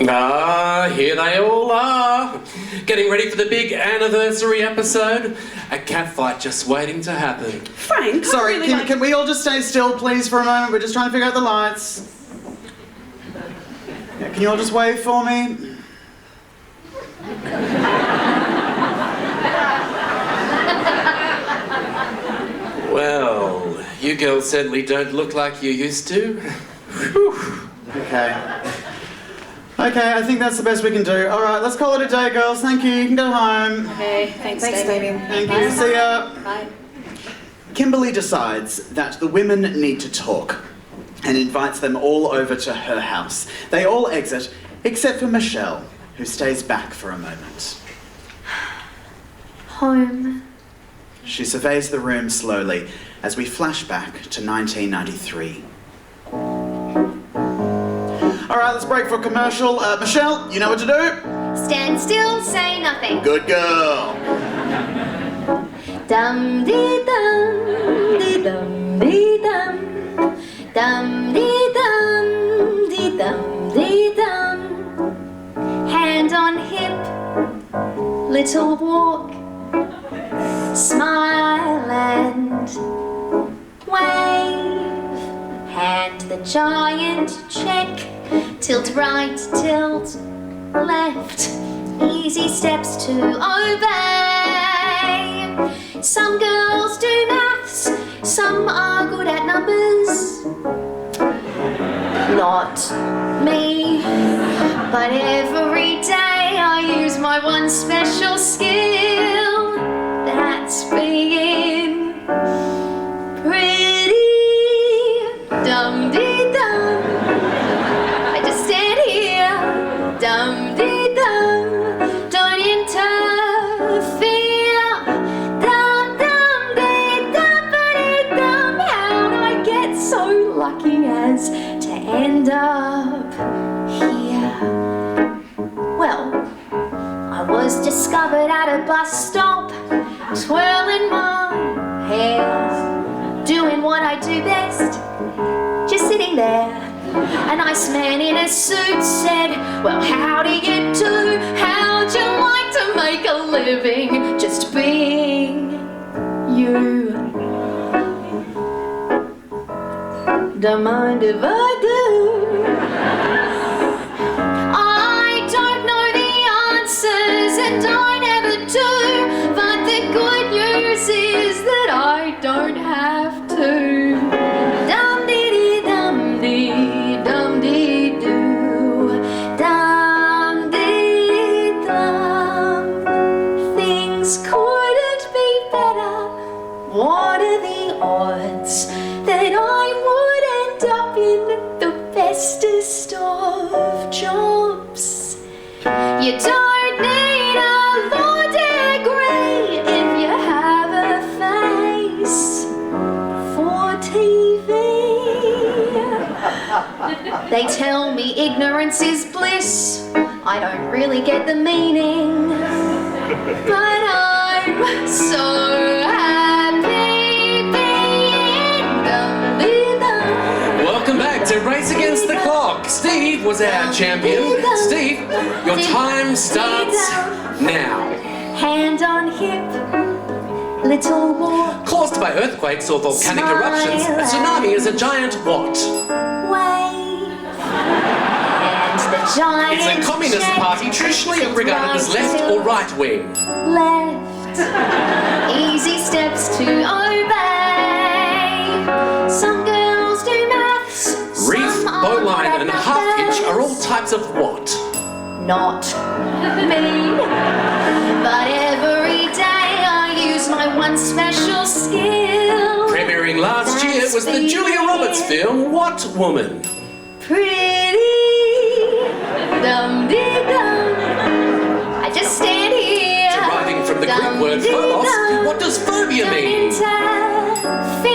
C: Ah, here they all are. Getting ready for the big anniversary episode. A catfight just waiting to happen.
F: Frank,
B: Sorry,
F: I really
B: can we all just stay still, please, for a moment? We're just trying to figure out the lights. Yeah, can you all just wave for me?
C: Well, you girls certainly don't look like you used to. Whew.
B: Okay. Okay, I think that's the best we can do. All right, let's call it a day, girls. Thank you. You can go home.
G: Okay, thanks
E: Damien.
B: Thank you. See ya.
G: Bye.
B: Kimberly decides that the women need to talk and invites them all over to her house. They all exit, except for Michelle, who stays back for a moment.
A: Home.
B: She surveys the room slowly as we flash back to 1993. All right, let's break for a commercial. Michelle, you know what to do?
A: Stand still, say nothing.
B: Good girl.
A: Dum dee dum dee dum dee dum dum dee dum dee dum dee dum. Hand on hip, little walk, smile and wave. Hand the giant check, tilt right, tilt left. Easy steps to obey. Some girls do maths, some are good at numbers. Not me, but every day I use my one special skill. That's being pretty. Dum dee dum. I just stand here. Dum dee dum. Don't interfere. Dum dum dee dum dee dum. How'd I get so lucky as to end up here? Well, I was discovered at a bus stop, twirling my hair, doing what I do best, just sitting there. A nice man in a suit said, well, how do you do? How'd you like to make a living just being you? Don't mind if I do. I don't know the answers and I never do, but the good news is that I don't have to. Dum dee dee dum dee dum dee doo. Dum dee dum. Things couldn't be better. What are the odds that I would end up in the bestest of jobs? You don't need a law degree if you have a face for TV. They tell me ignorance is bliss. I don't really get the meaning, but I'm so happy being dum dee dum.
C: Welcome back to Race Against the Clock. Steve was our champion. Steve, your time starts now.
A: Hand on hip, little walk,
C: Caused by earthquakes or volcanic eruptions, a tsunami is a giant what?
A: wave. And the giant
C: It's a communist
A: check,
C: party traditionally regarded as left or right wing.
A: Left. Easy steps to obey. Some girls do maths.
C: Reef,
A: some are
C: bowline,
A: good
C: and
A: at
C: half hitch are all
A: numbers.
C: types of what?
A: Not me. But every day I use my one special skill.
C: Premiering last year was the
A: That's
C: Julia
A: being
C: Roberts film What Woman?
A: Pretty. Dum dee dum. I just stand here.
C: Deriving from the Greek
A: Dum
C: word
A: dee
C: phobos,
A: dum.
C: what does phobia
A: Don't
C: mean?
A: interfere.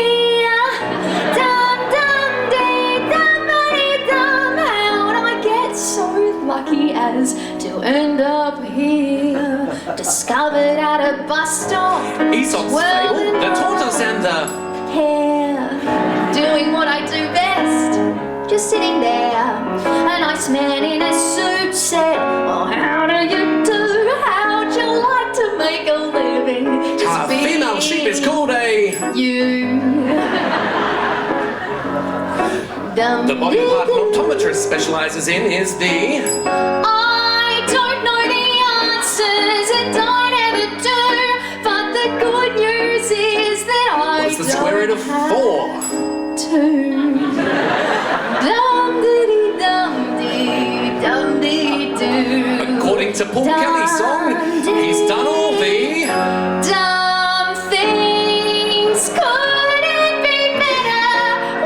A: Dum dum dee dum dee dum. How'd I get so lucky as to end up here? Discovered at a bus stop.
C: Aesop's
A: Well,
C: fable, the tortoise and the...
A: Hair, doing what I do best, just sitting there. A nice man in a suit said, well, how do you do? How'd you like to make a living? Just
C: A female
A: being
C: sheep is called a...
A: you. Dum
C: The body
A: dee
C: part an
A: doo.
C: optometrist specialises in is the...
A: I don't know the answers and I never do, but the good news is that I
C: What's the square root of 4?
A: Two. Dum dee dum dee dum dee doo.
C: According to Paul Kelly's song, he's done all the...
A: Dumb things couldn't be better.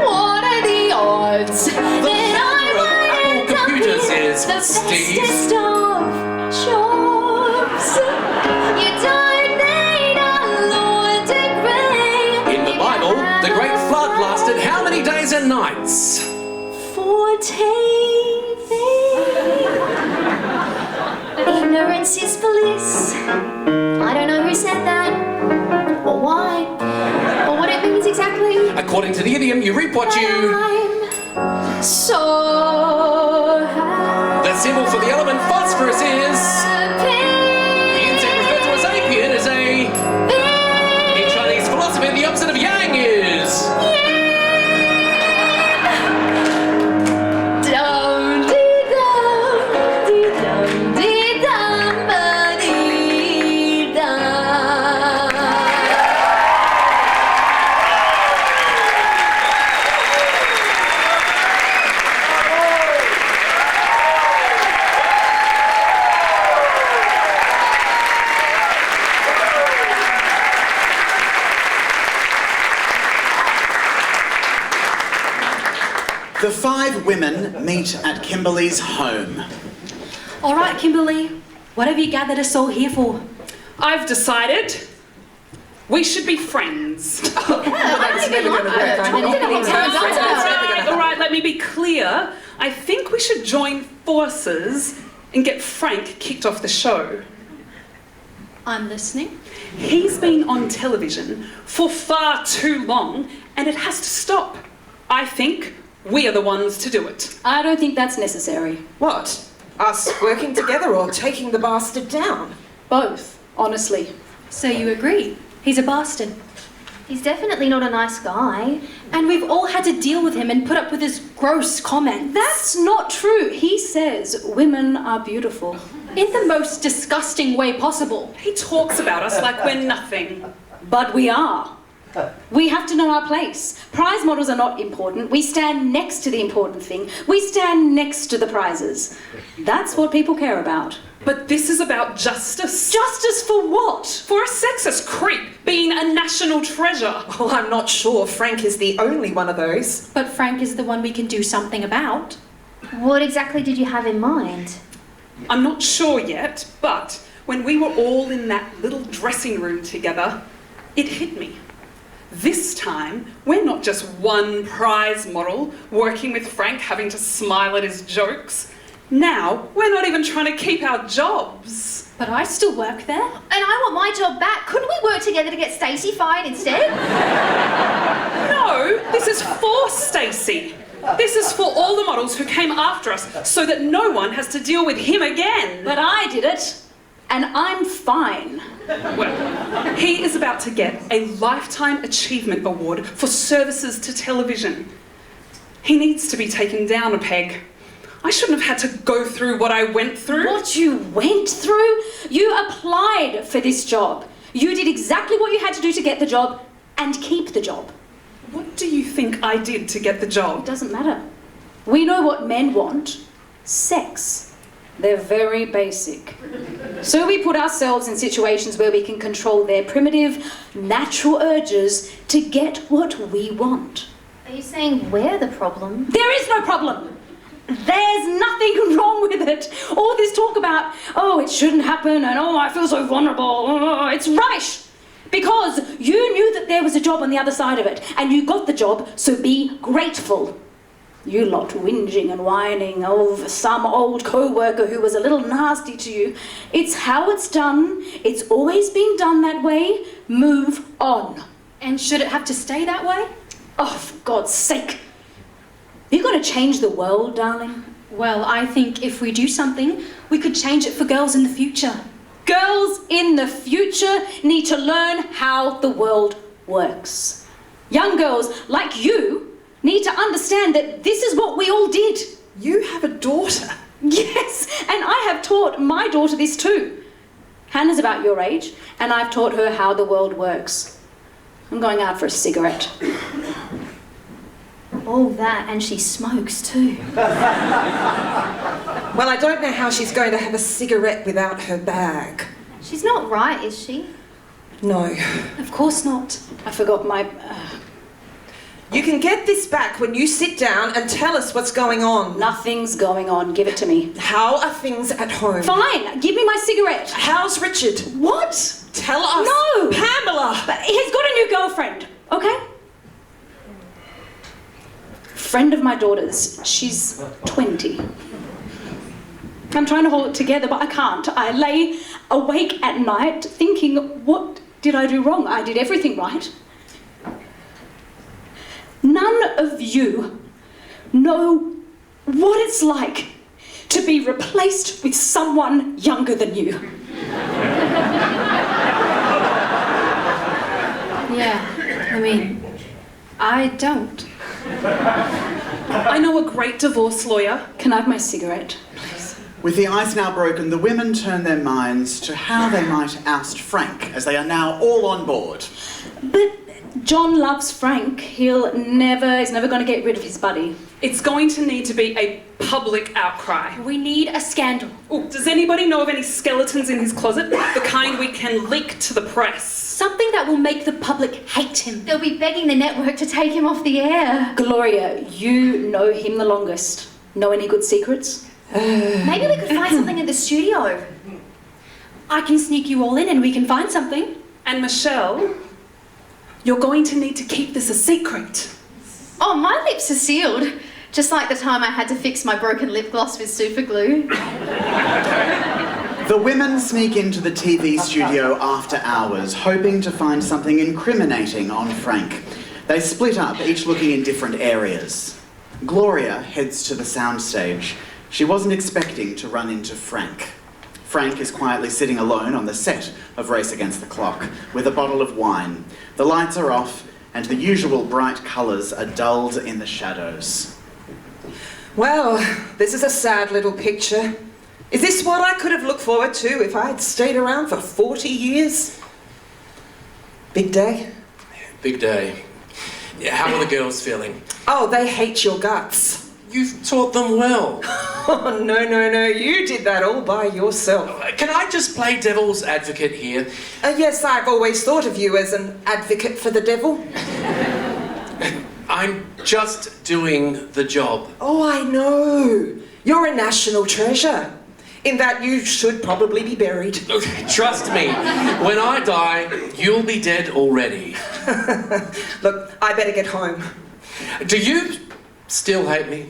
A: What are the odds that I would
C: Apple
A: end up
C: Computers
A: in
C: is
A: the
C: Steve.
A: bestest of jobs? You don't need a law degree
C: nights.
A: For ignorance is bliss. I don't know who said that, or why, or what it means exactly.
C: According to the idiom, you reap what you...
A: I'm so happy.
C: The symbol for the element phosphorus is... The insect referred to as apian is a... In Chinese philosophy, the opposite of yang is...
B: The 5 women meet at Kimberly's home.
G: All right, Kimberly, what have you gathered us all here for?
F: I've decided we should be friends.
E: That's never going to work.
F: All right, let me be clear. I think we should join forces and get Frank kicked off the show.
G: I'm listening.
F: He's been on television for far too long and it has to stop. I think we are the ones to do it.
G: I don't think that's necessary.
E: What? Us working together or taking the bastard down?
G: Both, honestly. So you agree? He's a bastard.
A: He's definitely not a nice guy.
G: And we've all had to deal with him and put up with his gross comments. That's not true. He says women are beautiful. In the most disgusting way possible.
F: He talks about us like we're nothing.
G: But we are. We have to know our place. Prize models are not important. We stand next to the important thing. We stand next to the prizes. That's what people care about.
F: But this is about justice.
G: Justice for what?
F: For a sexist creep being a national treasure.
E: Well, I'm not sure Frank is the only one of those.
G: But Frank is the one we can do something about.
A: What exactly did you have in mind?
F: I'm not sure yet, but when we were all in that little dressing room together, it hit me. This time, we're not just one prize model working with Frank having to smile at his jokes. Now, we're not even trying to keep our jobs.
G: But I still work there.
A: And I want my job back. Couldn't we work together to get Stacey fired instead?
F: No, this is for Stacey. This is for all the models who came after us so that no one has to deal with him again.
G: But I did it. And I'm fine.
F: Well, he is about to get a Lifetime Achievement Award for services to television. He needs to be taken down a peg. I shouldn't have had to go through what I went through.
G: What you went through? You applied for this job. You did exactly what you had to do to get the job and keep the job.
F: What do you think I did to get the
G: It
F: job?
G: doesn't matter. We know what men want. Sex. They're very basic. So we put ourselves in situations where we can control their primitive, natural urges to get what we want.
A: Are you saying we're the problem?
G: There is no problem. There's nothing wrong with it. All this talk about, oh, it shouldn't happen, and oh, I feel so vulnerable. Oh, it's rubbish. Because you knew that there was a job on the other side of it, and you got the job, so be grateful. You lot whinging and whining over some old co-worker who was a little nasty to you. It's how it's done. It's always been done that way. Move on.
D: And should it have to stay that way?
G: Oh, for God's sake. You're going to change the world, darling.
D: Well, I think if we do something, we could change it for girls in the future.
G: Girls in the future need to learn how the world works. Young girls like you need to understand that this is what we all did.
E: You have a daughter.
G: Yes, and I have taught my daughter this too. Hannah's about your age, and I've taught her how the world works. I'm going out for a cigarette.
A: All that, and she smokes too.
E: Well, I don't know how she's going to have a cigarette without her bag.
A: She's not right, is she?
E: No.
G: Of course not. I forgot my...
E: You can get this back when you sit down and tell us what's going on.
G: Nothing's going on. Give it to me.
E: How are things at home?
G: Fine. Give me my cigarette.
E: How's Richard?
G: What?
E: Tell us.
G: No.
E: Pamela.
G: But he's got a new girlfriend, okay? friend of my daughter's. She's 20. I'm trying to hold it together, but I can't. I lay awake at night thinking, what did I do wrong? I did everything right. None of you know what it's like to be replaced with someone younger than you.
D: Yeah, I mean, I don't.
F: I know a great divorce lawyer.
G: Can I have my cigarette, please?
B: With the ice now broken, the women turn their minds to how they might oust Frank, as they are now all on board.
G: But John loves Frank. He's never going to get rid of his buddy.
F: It's going to need to be a public outcry.
D: We need a scandal.
F: Oh, does anybody know of any skeletons in his closet? The kind we can leak to the press.
D: Something that will make the public hate him.
A: They'll be begging the network to take him off the air.
G: Gloria, you know him the longest. Know any good secrets?
A: Maybe we could find something in the studio.
D: I can sneak you all in and we can find something.
F: And Michelle, you're going to need to keep this a secret.
A: Oh, my lips are sealed. Just like the time I had to fix my broken lip gloss with super glue.
B: The women sneak into the TV studio after hours, hoping to find something incriminating on Frank. They split up, each looking in different areas. Gloria heads to the soundstage. She wasn't expecting to run into Frank. Frank is quietly sitting alone on the set of Race Against the Clock, with a bottle of wine. The lights are off, and the usual bright colours are dulled in the shadows.
E: Well, this is a sad little picture. Is this what I could have looked forward to if I had stayed around for 40 years? Big day?
C: Big day. Yeah, how are the girls feeling?
E: Oh, they hate your guts.
C: You've taught them well.
E: Oh, no, you did that all by yourself.
C: Can I just play devil's advocate here?
E: Yes, I've always thought of you as an advocate for the devil.
C: I'm just doing the job.
E: Oh, I know. You're a national treasure. In that you should probably be buried.
C: Trust me, when I die, you'll be dead already.
E: Look, I better get home.
C: Do you still hate me?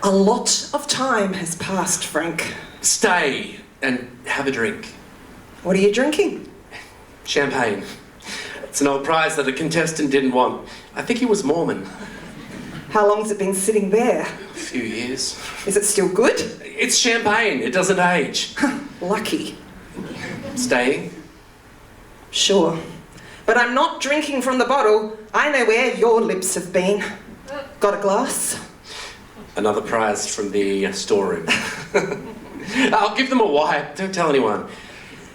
E: A lot of time has passed, Frank.
C: Stay and have a drink.
E: What are you drinking?
C: Champagne. It's an old prize that a contestant didn't want. I think he was Mormon.
E: How long's it been sitting there?
C: A few years.
E: Is it still good?
C: It's champagne. It doesn't age.
E: Lucky.
C: Staying?
E: Sure. But I'm not drinking from the bottle. I know where your lips have been. Got a glass?
C: Another prize from the storeroom. I'll give them a wipe. Don't tell anyone.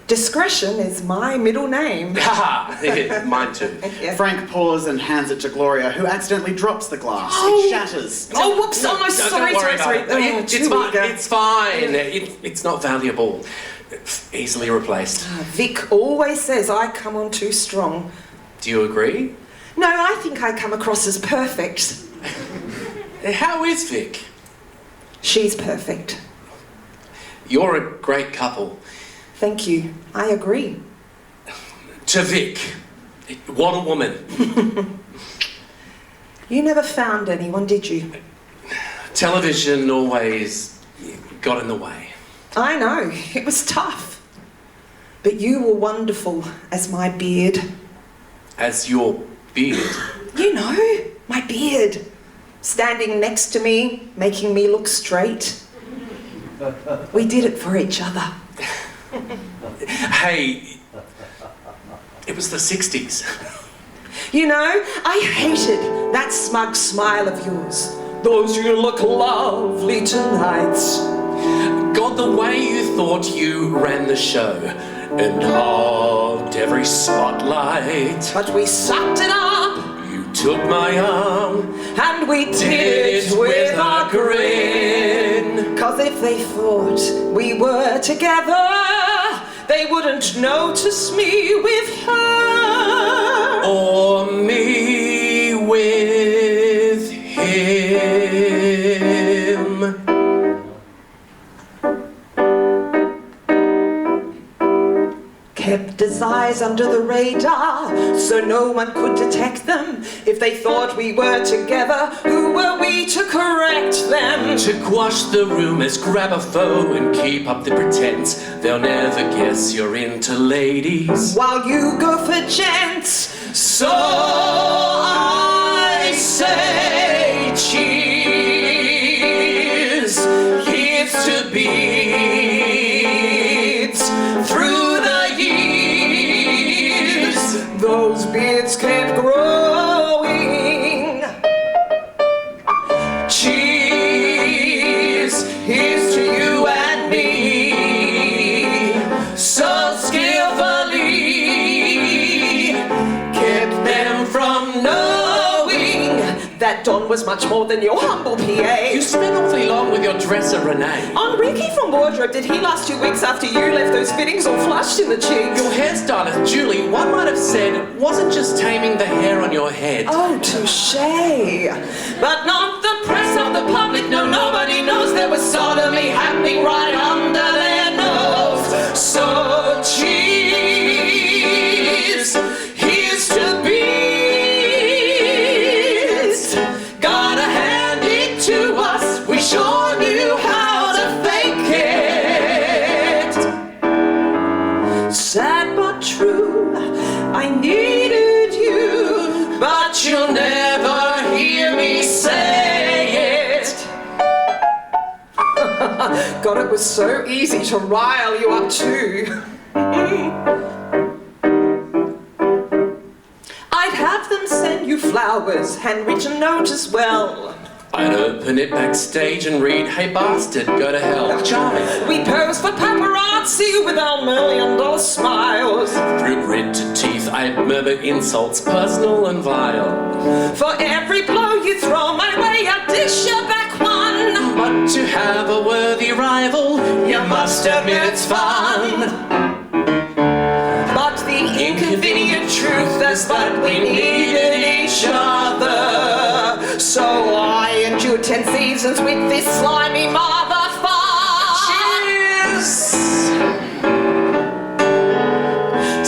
E: Discretion is my middle name.
C: Haha, mine too.
E: Yeah.
B: Frank pours and hands it to Gloria, who accidentally drops the glass. It shatters.
E: Oh, whoops! Oh, no, sorry.
C: Don't worry about it. It's fine.
E: eager.
C: It's fine. It's not valuable. Easily replaced.
E: Vic always says I come on too strong.
C: Do you agree?
E: No, I think I come across as perfect.
C: How is Vic?
E: She's perfect.
C: You're a great couple.
E: Thank you. I agree.
C: To Vic. What a woman.
E: You never found anyone, did you?
C: Television always got in the way.
E: I know. It was tough. But you were wonderful as my beard.
C: As your beard.
E: You know, my beard. Standing next to me, making me look straight. We did it for each other.
C: Hey, it was the 60s.
E: You know, I hated that smug smile of yours. Those you look lovely tonight.
C: God, the way you thought you ran the show and hogged every spotlight.
E: But we sucked it up.
C: You took my arm
E: And we did it with a grin. 'Cause if they thought we were together, they wouldn't notice me with her.
C: or me with him.
E: Kept desire. eyes under the radar, so no one could detect them. If they thought we were together, who were we to correct them?
C: To quash the rumours, grab a foe and keep up the pretense. They'll never guess you're into ladies
E: while you go for gents.
C: So I say cheers. Here's to beads through the years.
E: Those beards kept growing. Cheers. Here's to you and me. So skillfully kept them from knowing that Don was much more than your humble PA.
C: You spent awfully long with your dresser, Renee.
E: On Ricky from wardrobe, did he last 2 weeks after you left those fittings all flushed in the cheeks?
C: Your hairstylist, Julie, one might have said, wasn't just taming the hair on your head.
E: Oh, touche. But not the press of the public, no, nobody knows there was sodomy happening right under their nose. So cheers, here's to beers. Gotta hand it to us, we sure knew how to fake it. Sad but true, I needed you, but you'll never hear me say it. God, it was so easy to rile you up too. I'd have them send you flowers, handwritten note as well.
C: I'd open it backstage and read, hey bastard, go to hell. Charming.
E: We pose for paparazzi with our $1 million smiles.
C: Through grit to teeth, I'd murmur insults, personal and vile.
E: For every blow you throw my way, I'd dish you back one.
C: But to have a worthy rival, you must admit it's fun.
E: But the inconvenient truth is that we needed each other. So I endured 10 seasons with this slimy motherfucker. Cheers!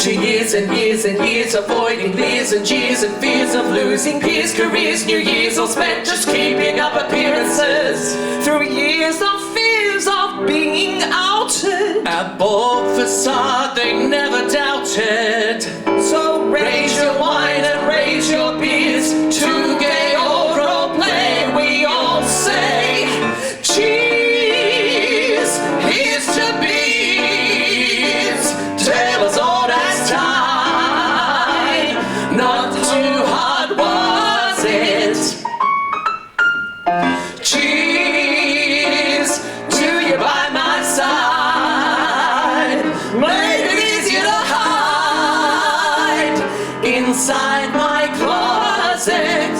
E: To years and years and years avoiding leers and jeers and fears of losing peers, careers, New Year's all spent just keeping up appearances. Through years of fears of being outed.
C: Our bold facade they never doubted.
E: So raise your wine and raise your beers. To gay or role play, we all say cheers. Here's to beers. Tale as old as time. Not too hard was it. Cheers to you by my side. Made it easier to hide inside my closet.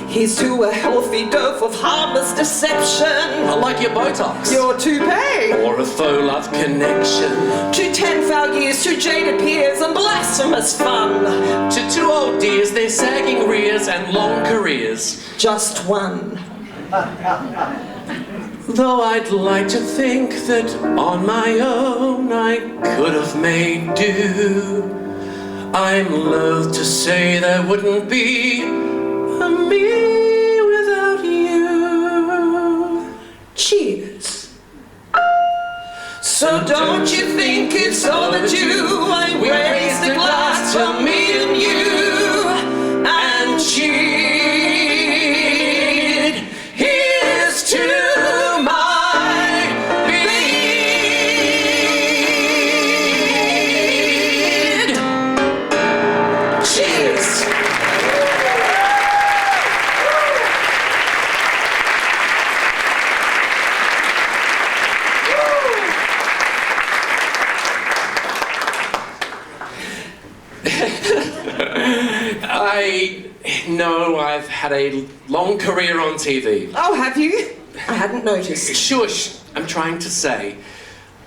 E: Here's to a healthy dose of harmless deception.
C: I like your Botox.
E: Your toupee.
C: Or a faux love connection.
E: To 10 foul years, to jaded peers and blasphemous fun.
C: To 2 old dears, their sagging rears and long careers.
E: Just one.
C: Though I'd like to think that on my own I could have made do, I'm loath to say there wouldn't be a me without you.
E: Cheers. So don't you think it's overdue? I raise the glass to me and you and cheered. Here's to my beard. Cheers.
C: I know I've had a long career on TV.
E: Oh, have you? I hadn't noticed.
C: Shush, I'm trying to say,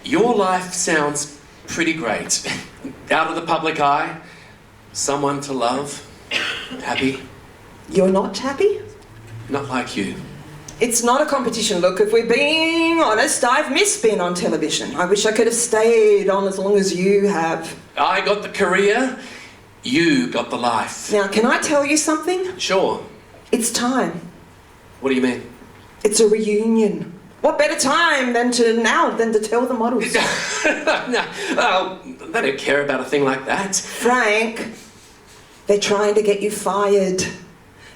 C: your life sounds pretty great. Out of the public eye, someone to love, happy.
E: You're not happy?
C: Not like you.
E: It's not a competition, look. If we're being honest, I've missed being on television. I wish I could have stayed on as long as you have.
C: I got the career, you got the life.
E: Now, can I tell you something?
C: Sure.
E: It's time.
C: What do you mean?
E: It's a reunion. What better time than to tell the models?
C: No, they don't care about a thing like that.
E: Frank, they're trying to get you fired.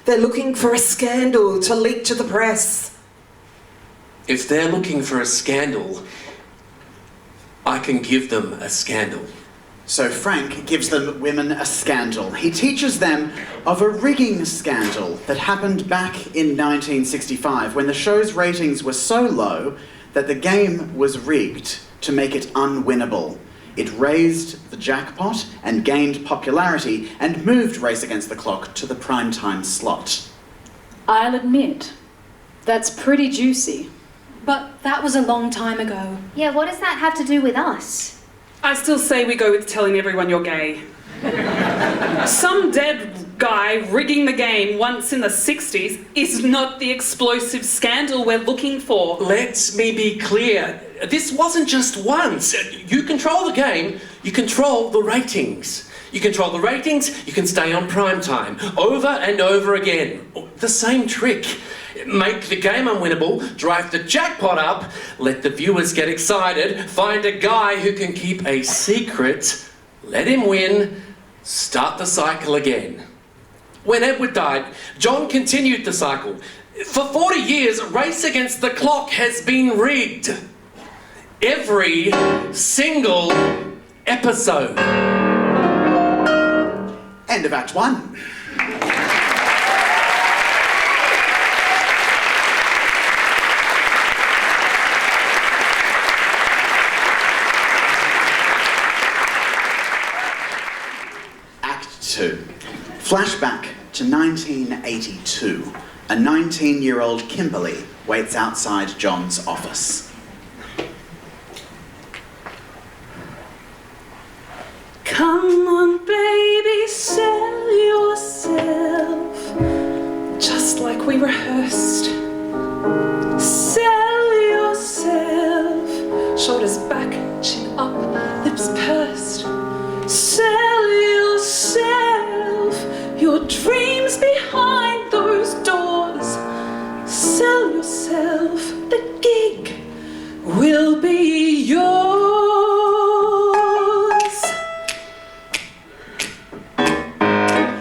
E: They're looking for a scandal to leak to the press.
C: If they're looking for a scandal, I can give them a scandal.
B: So Frank gives the women a scandal. He teaches them of a rigging scandal that happened back in 1965 when the show's ratings were so low that the game was rigged to make it unwinnable. It raised the jackpot and gained popularity and moved Race Against the Clock to the primetime slot.
G: I'll admit, that's pretty juicy. But that was a long time ago.
A: Yeah, what does that have to do with us?
F: I still say we go with telling everyone you're gay. Some dead guy rigging the game once in the 60s is not the explosive scandal we're looking for.
C: Let me be clear. This wasn't just once. You control the game, you control the ratings. You control the ratings, you can stay on prime time over and over again. The same trick. Make the game unwinnable, drive the jackpot up, let the viewers get excited, find a guy who can keep a secret, let him win, start the cycle again. When Edward died, John continued the cycle. For 40 years, Race Against the Clock has been rigged. Every single episode.
B: End of Act 1. Act 2. Flashback to 1982. A 19-year-old Kimberly waits outside John's office.
F: Come on, baby, sell yourself, just like we rehearsed. Sell yourself, shoulders back, chin up, lips pursed. Sell yourself, your dreams behind those doors. Sell yourself, the gig will be yours.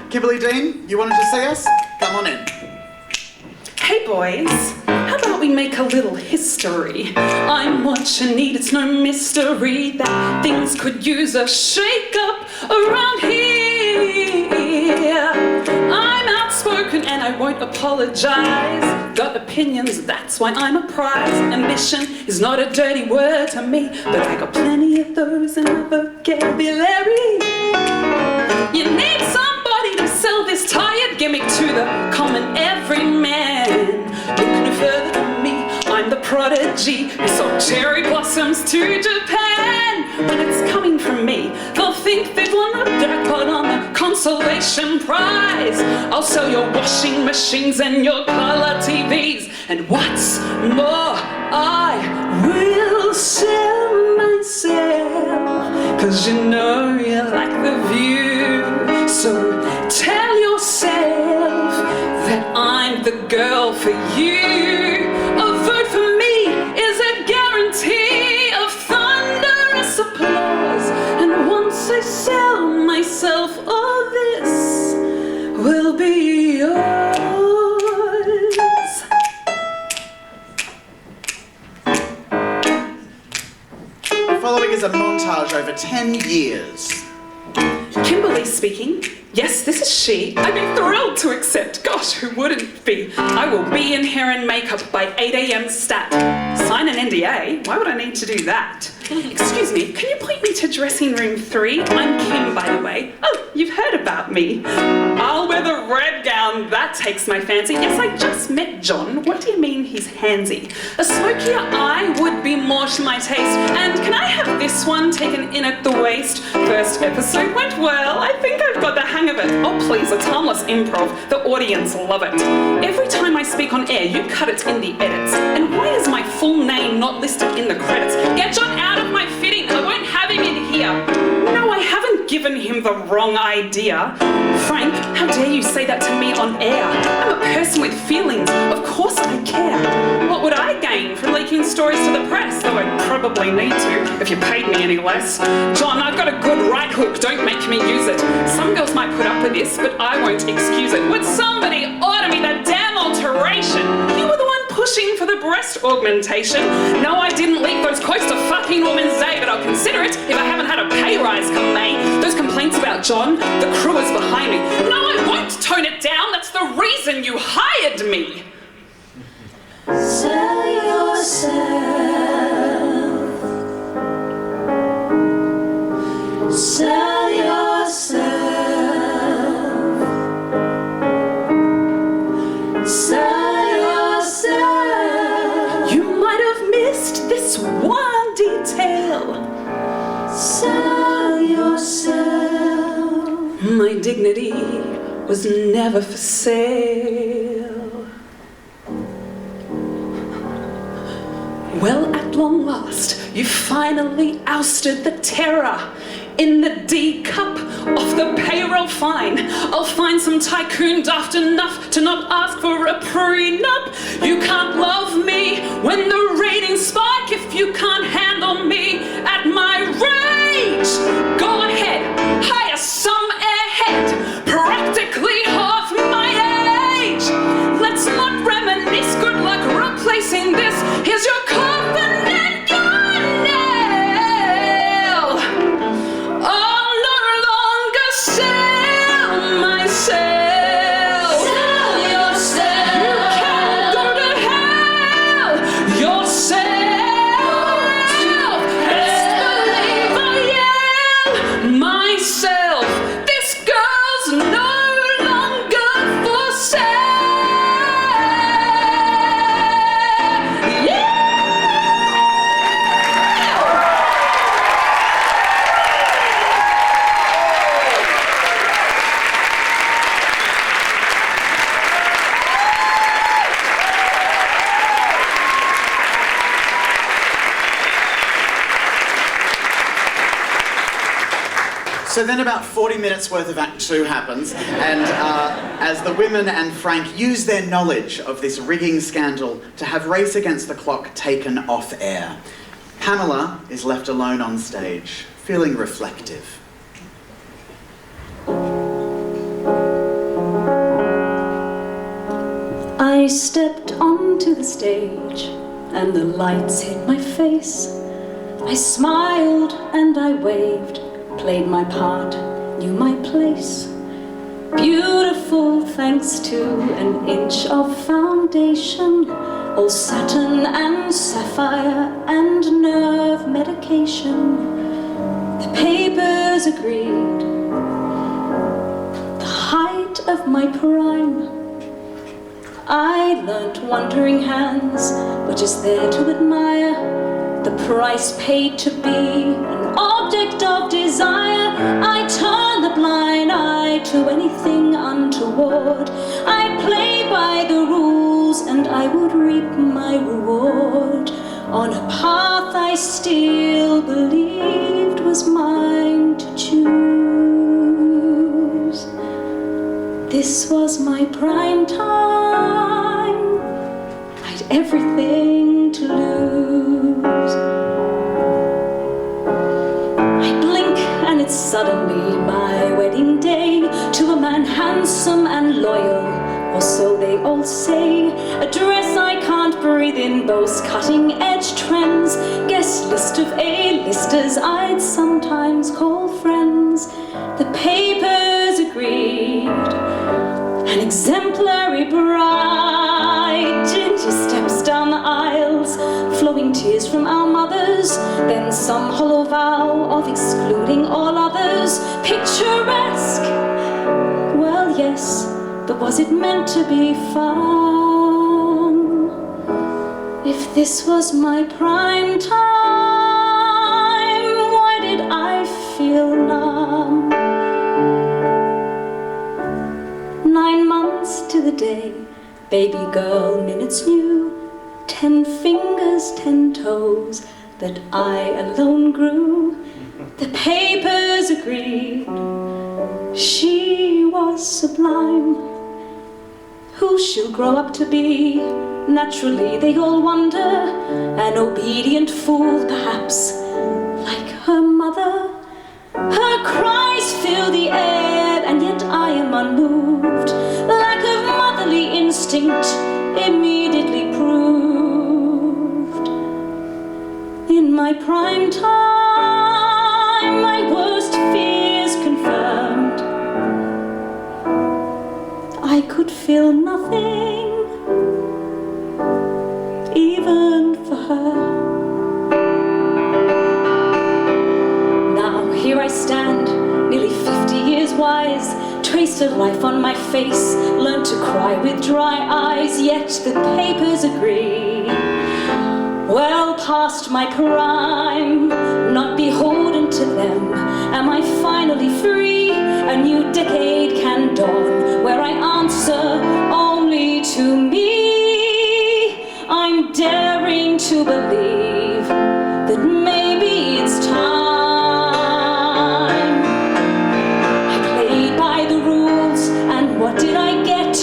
B: Kimberly Dean, you wanted to see us? Come on in.
F: Hey boys, how about we make a little history? I'm what you need, it's no mystery that things could use a shake-up around here. I'm outspoken and I won't apologise. Got opinions, that's why I'm a prize. Ambition is not a dirty word to me, but I got plenty of those in my vocabulary. You need somebody to sell this tired gimmick to the common everyman. Look no further than me, I'm the prodigy who sold cherry blossoms to Japan. When it's coming from me, they'll think they've won the jackpot on the consolation prize. I'll sell your washing machines and your colour TVs, and what's more, I will sell myself, 'cause you know you like the view. So tell yourself that I'm the girl for you. A vote for me is a guarantee of thunderous applause. And once I sell myself, all this will be yours.
B: Following is a montage over 10 years.
F: Kimberly speaking. Yes, this is she. I'd be thrilled to accept. Gosh, who wouldn't be? I will be in hair and makeup by 8 a.m. stat. Sign an NDA? Why would I need to do that? Excuse me, can you point me to dressing room 3? I'm Kim, by the way. Oh, you've heard about me. I'll wear the red gown. That takes my fancy. Yes, I just met John. What do you mean he's handsy? A smokier eye would be more to my taste. And can I have this one taken in at the waist? First episode went well. I think I've got the hang of it. Oh, please, it's harmless improv. The audience love it. Every time I speak on air, you cut it in the edits. And why is my full name not listed in the credits? Get John out of my fitting. I won't have him in here. No, I haven't the wrong idea. Frank, how dare you say that to me on air? I'm a person with feelings. Of course I care. What would I gain from leaking stories to the press? Though I'd probably need to, if you paid me any less. John, I've got a good right hook. Don't make me use it. Some girls might put up with this, but I won't excuse it. Would somebody order me that damn alteration? You were the one pushing for the breast augmentation. No, I didn't leak those quotes to fucking Woman's Day, but I'll consider it if I haven't had a pay rise come May. Those complaints about John, the crew is behind me. No, I won't tone it down. That's the reason you hired me.
D: Sell yourself. Sell yourself. Sell yourself.
F: You might have missed this one detail.
D: Sell yourself.
F: My dignity was never for sale. Well, at long last, you finally ousted the terror. In the D cup off the payroll fine, I'll find some tycoon daft enough to not ask for a prenup. You can't love me when the ratings spike if you can't handle me at my rage. Go ahead, hire some airhead, practically half my age. Let's not reminisce, good luck replacing this. Here's your coffin and your nail. I'll no longer sell myself.
D: Sell yourself.
F: You can go to hell yourself. Best believe I am myself. This girl's no longer for sale. Yeah!
B: So then about 40 minutes worth of Act 2 happens, and as the women and Frank use their knowledge of this rigging scandal to have Race Against the Clock taken off air, Pamela is left alone on stage, feeling reflective.
D: I stepped onto the stage and the lights hit my face. I smiled and I waved, played my part, knew my place. Beautiful thanks to an inch of foundation, all satin and sapphire and nerve medication. The papers agreed, the height of my prime. I learnt wandering hands were just there to admire the price paid to be an object of desire. I turned the blind eye to anything untoward. I played by the rules and I would reap my reward on a path I still believed was mine to choose. This was my prime time. I'd everything to lose. I blink and it's suddenly my wedding day to a man handsome and loyal, or so they all say. A dress I can't breathe in, boasts cutting-edge trends. Guest list of A-listers I'd sometimes call friends. The papers agreed, an exemplary bride. Ginger steps down the aisles, flowing tears from our mothers, then some hollow vow of excluding all others. Picturesque, well yes, but was it meant to be fun? If this was my prime time, why did I feel numb? 9 months to the day, baby girl minutes new, 10 fingers, 10 toes, that I alone grew. The papers agreed she was sublime. Who she'll grow up to be? Naturally they all wonder. An obedient fool perhaps, like her mother. Her cries fill the air, and yet I am unmoved. Lack of motherly instinct immediately proved. In my prime time, my worst fears confirmed. I could feel nothing, even for her. Now here I stand, nearly 50 years wise, traced a life on my face, learned to cry with dry eyes, yet the papers agree. Well past my prime, not beholden to them, am I finally free? A new decade can dawn, where I answer only to me. I'm daring to believe that maybe it's time. I played by the rules, and what did I get?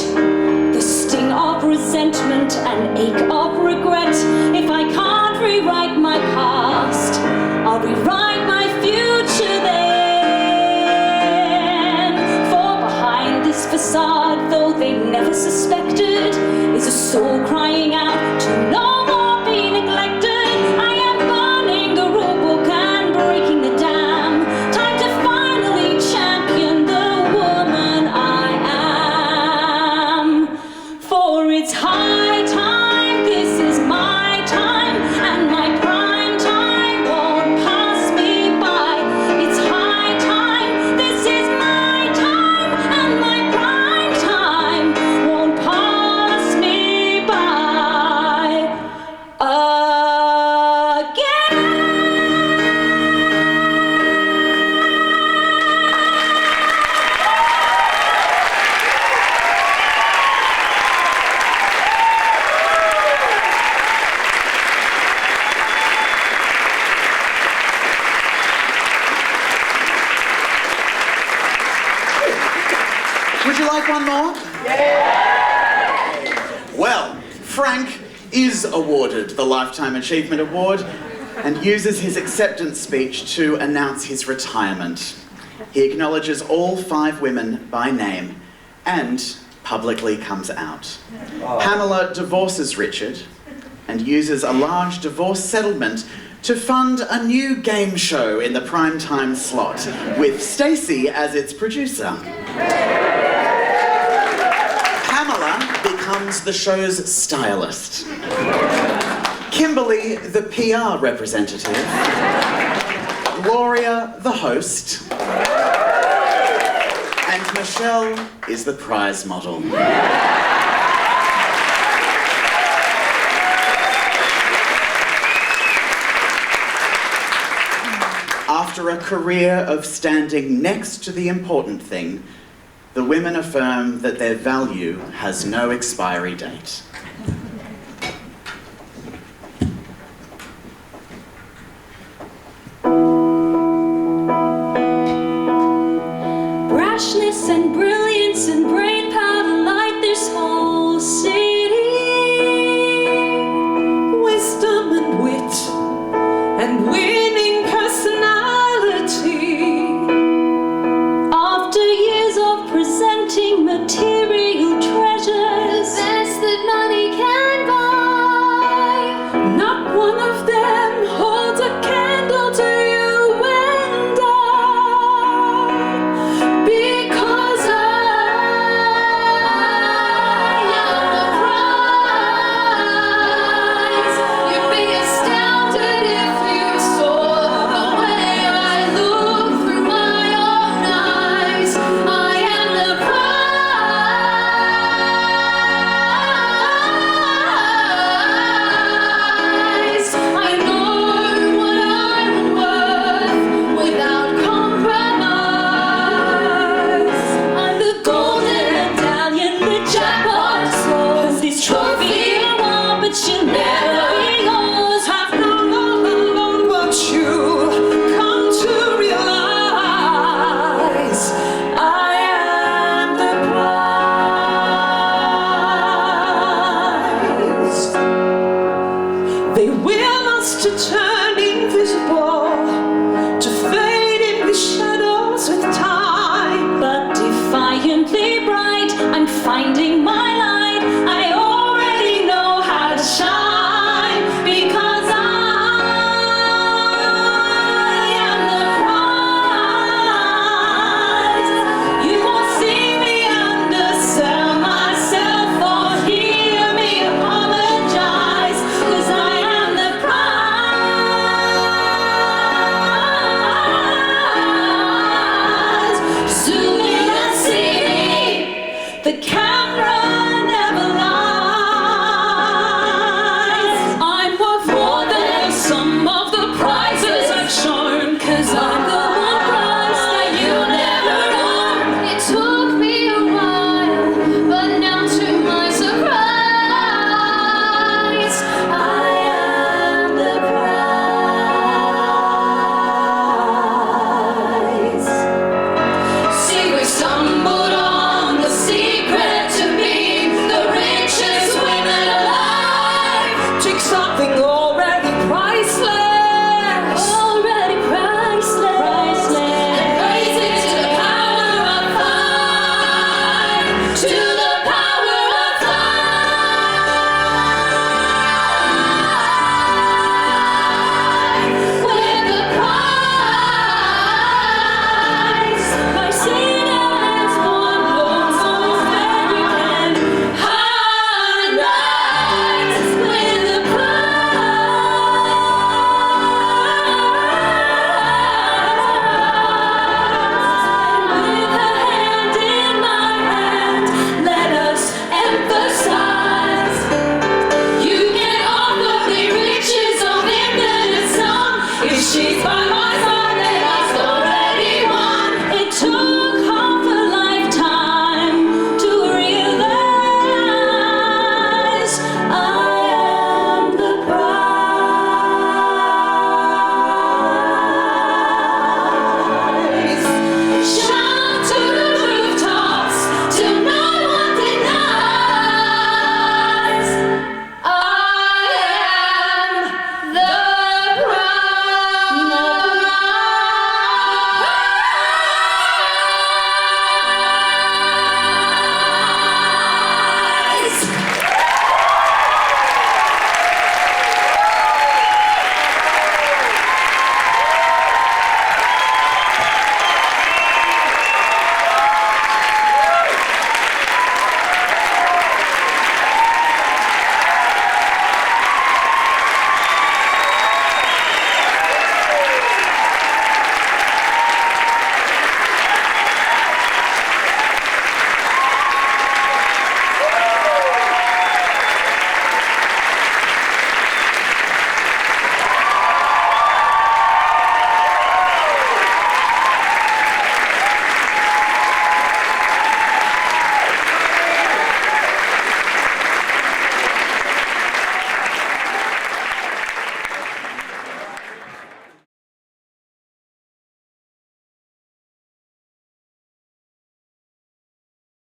D: The sting of resentment and ache of regret. If I can't rewrite my past, I'll rewrite my future then. For behind this facade, though they never suspected, is a soul crying out to no more be neglected. I am burning the rulebook and breaking the dam. Time to finally champion the woman I am. For it's high time, this is my time, and my prime time won't pass me by. It's high time, this is my time, and my prime time won't pass me by again.
B: Would you like one more? Well, Frank is awarded the Lifetime Achievement Award and uses his acceptance speech to announce his retirement. He acknowledges all 5 women by name and publicly comes out. Pamela divorces Richard and uses a large divorce settlement to fund a new game show in the primetime slot, with Stacey as its producer. Pamela becomes the show's stylist. Kimberly, the PR representative. Gloria, the host. And Michelle is the prize model. After a career of standing next to the important thing, the women affirm that their value has no expiry date.
D: Brashness and brilliance and brain power light this whole city.
E: Wisdom and wit and winning personality.
D: After years of presenting material treasures,
A: The best that money
E: They will us to turn invisible.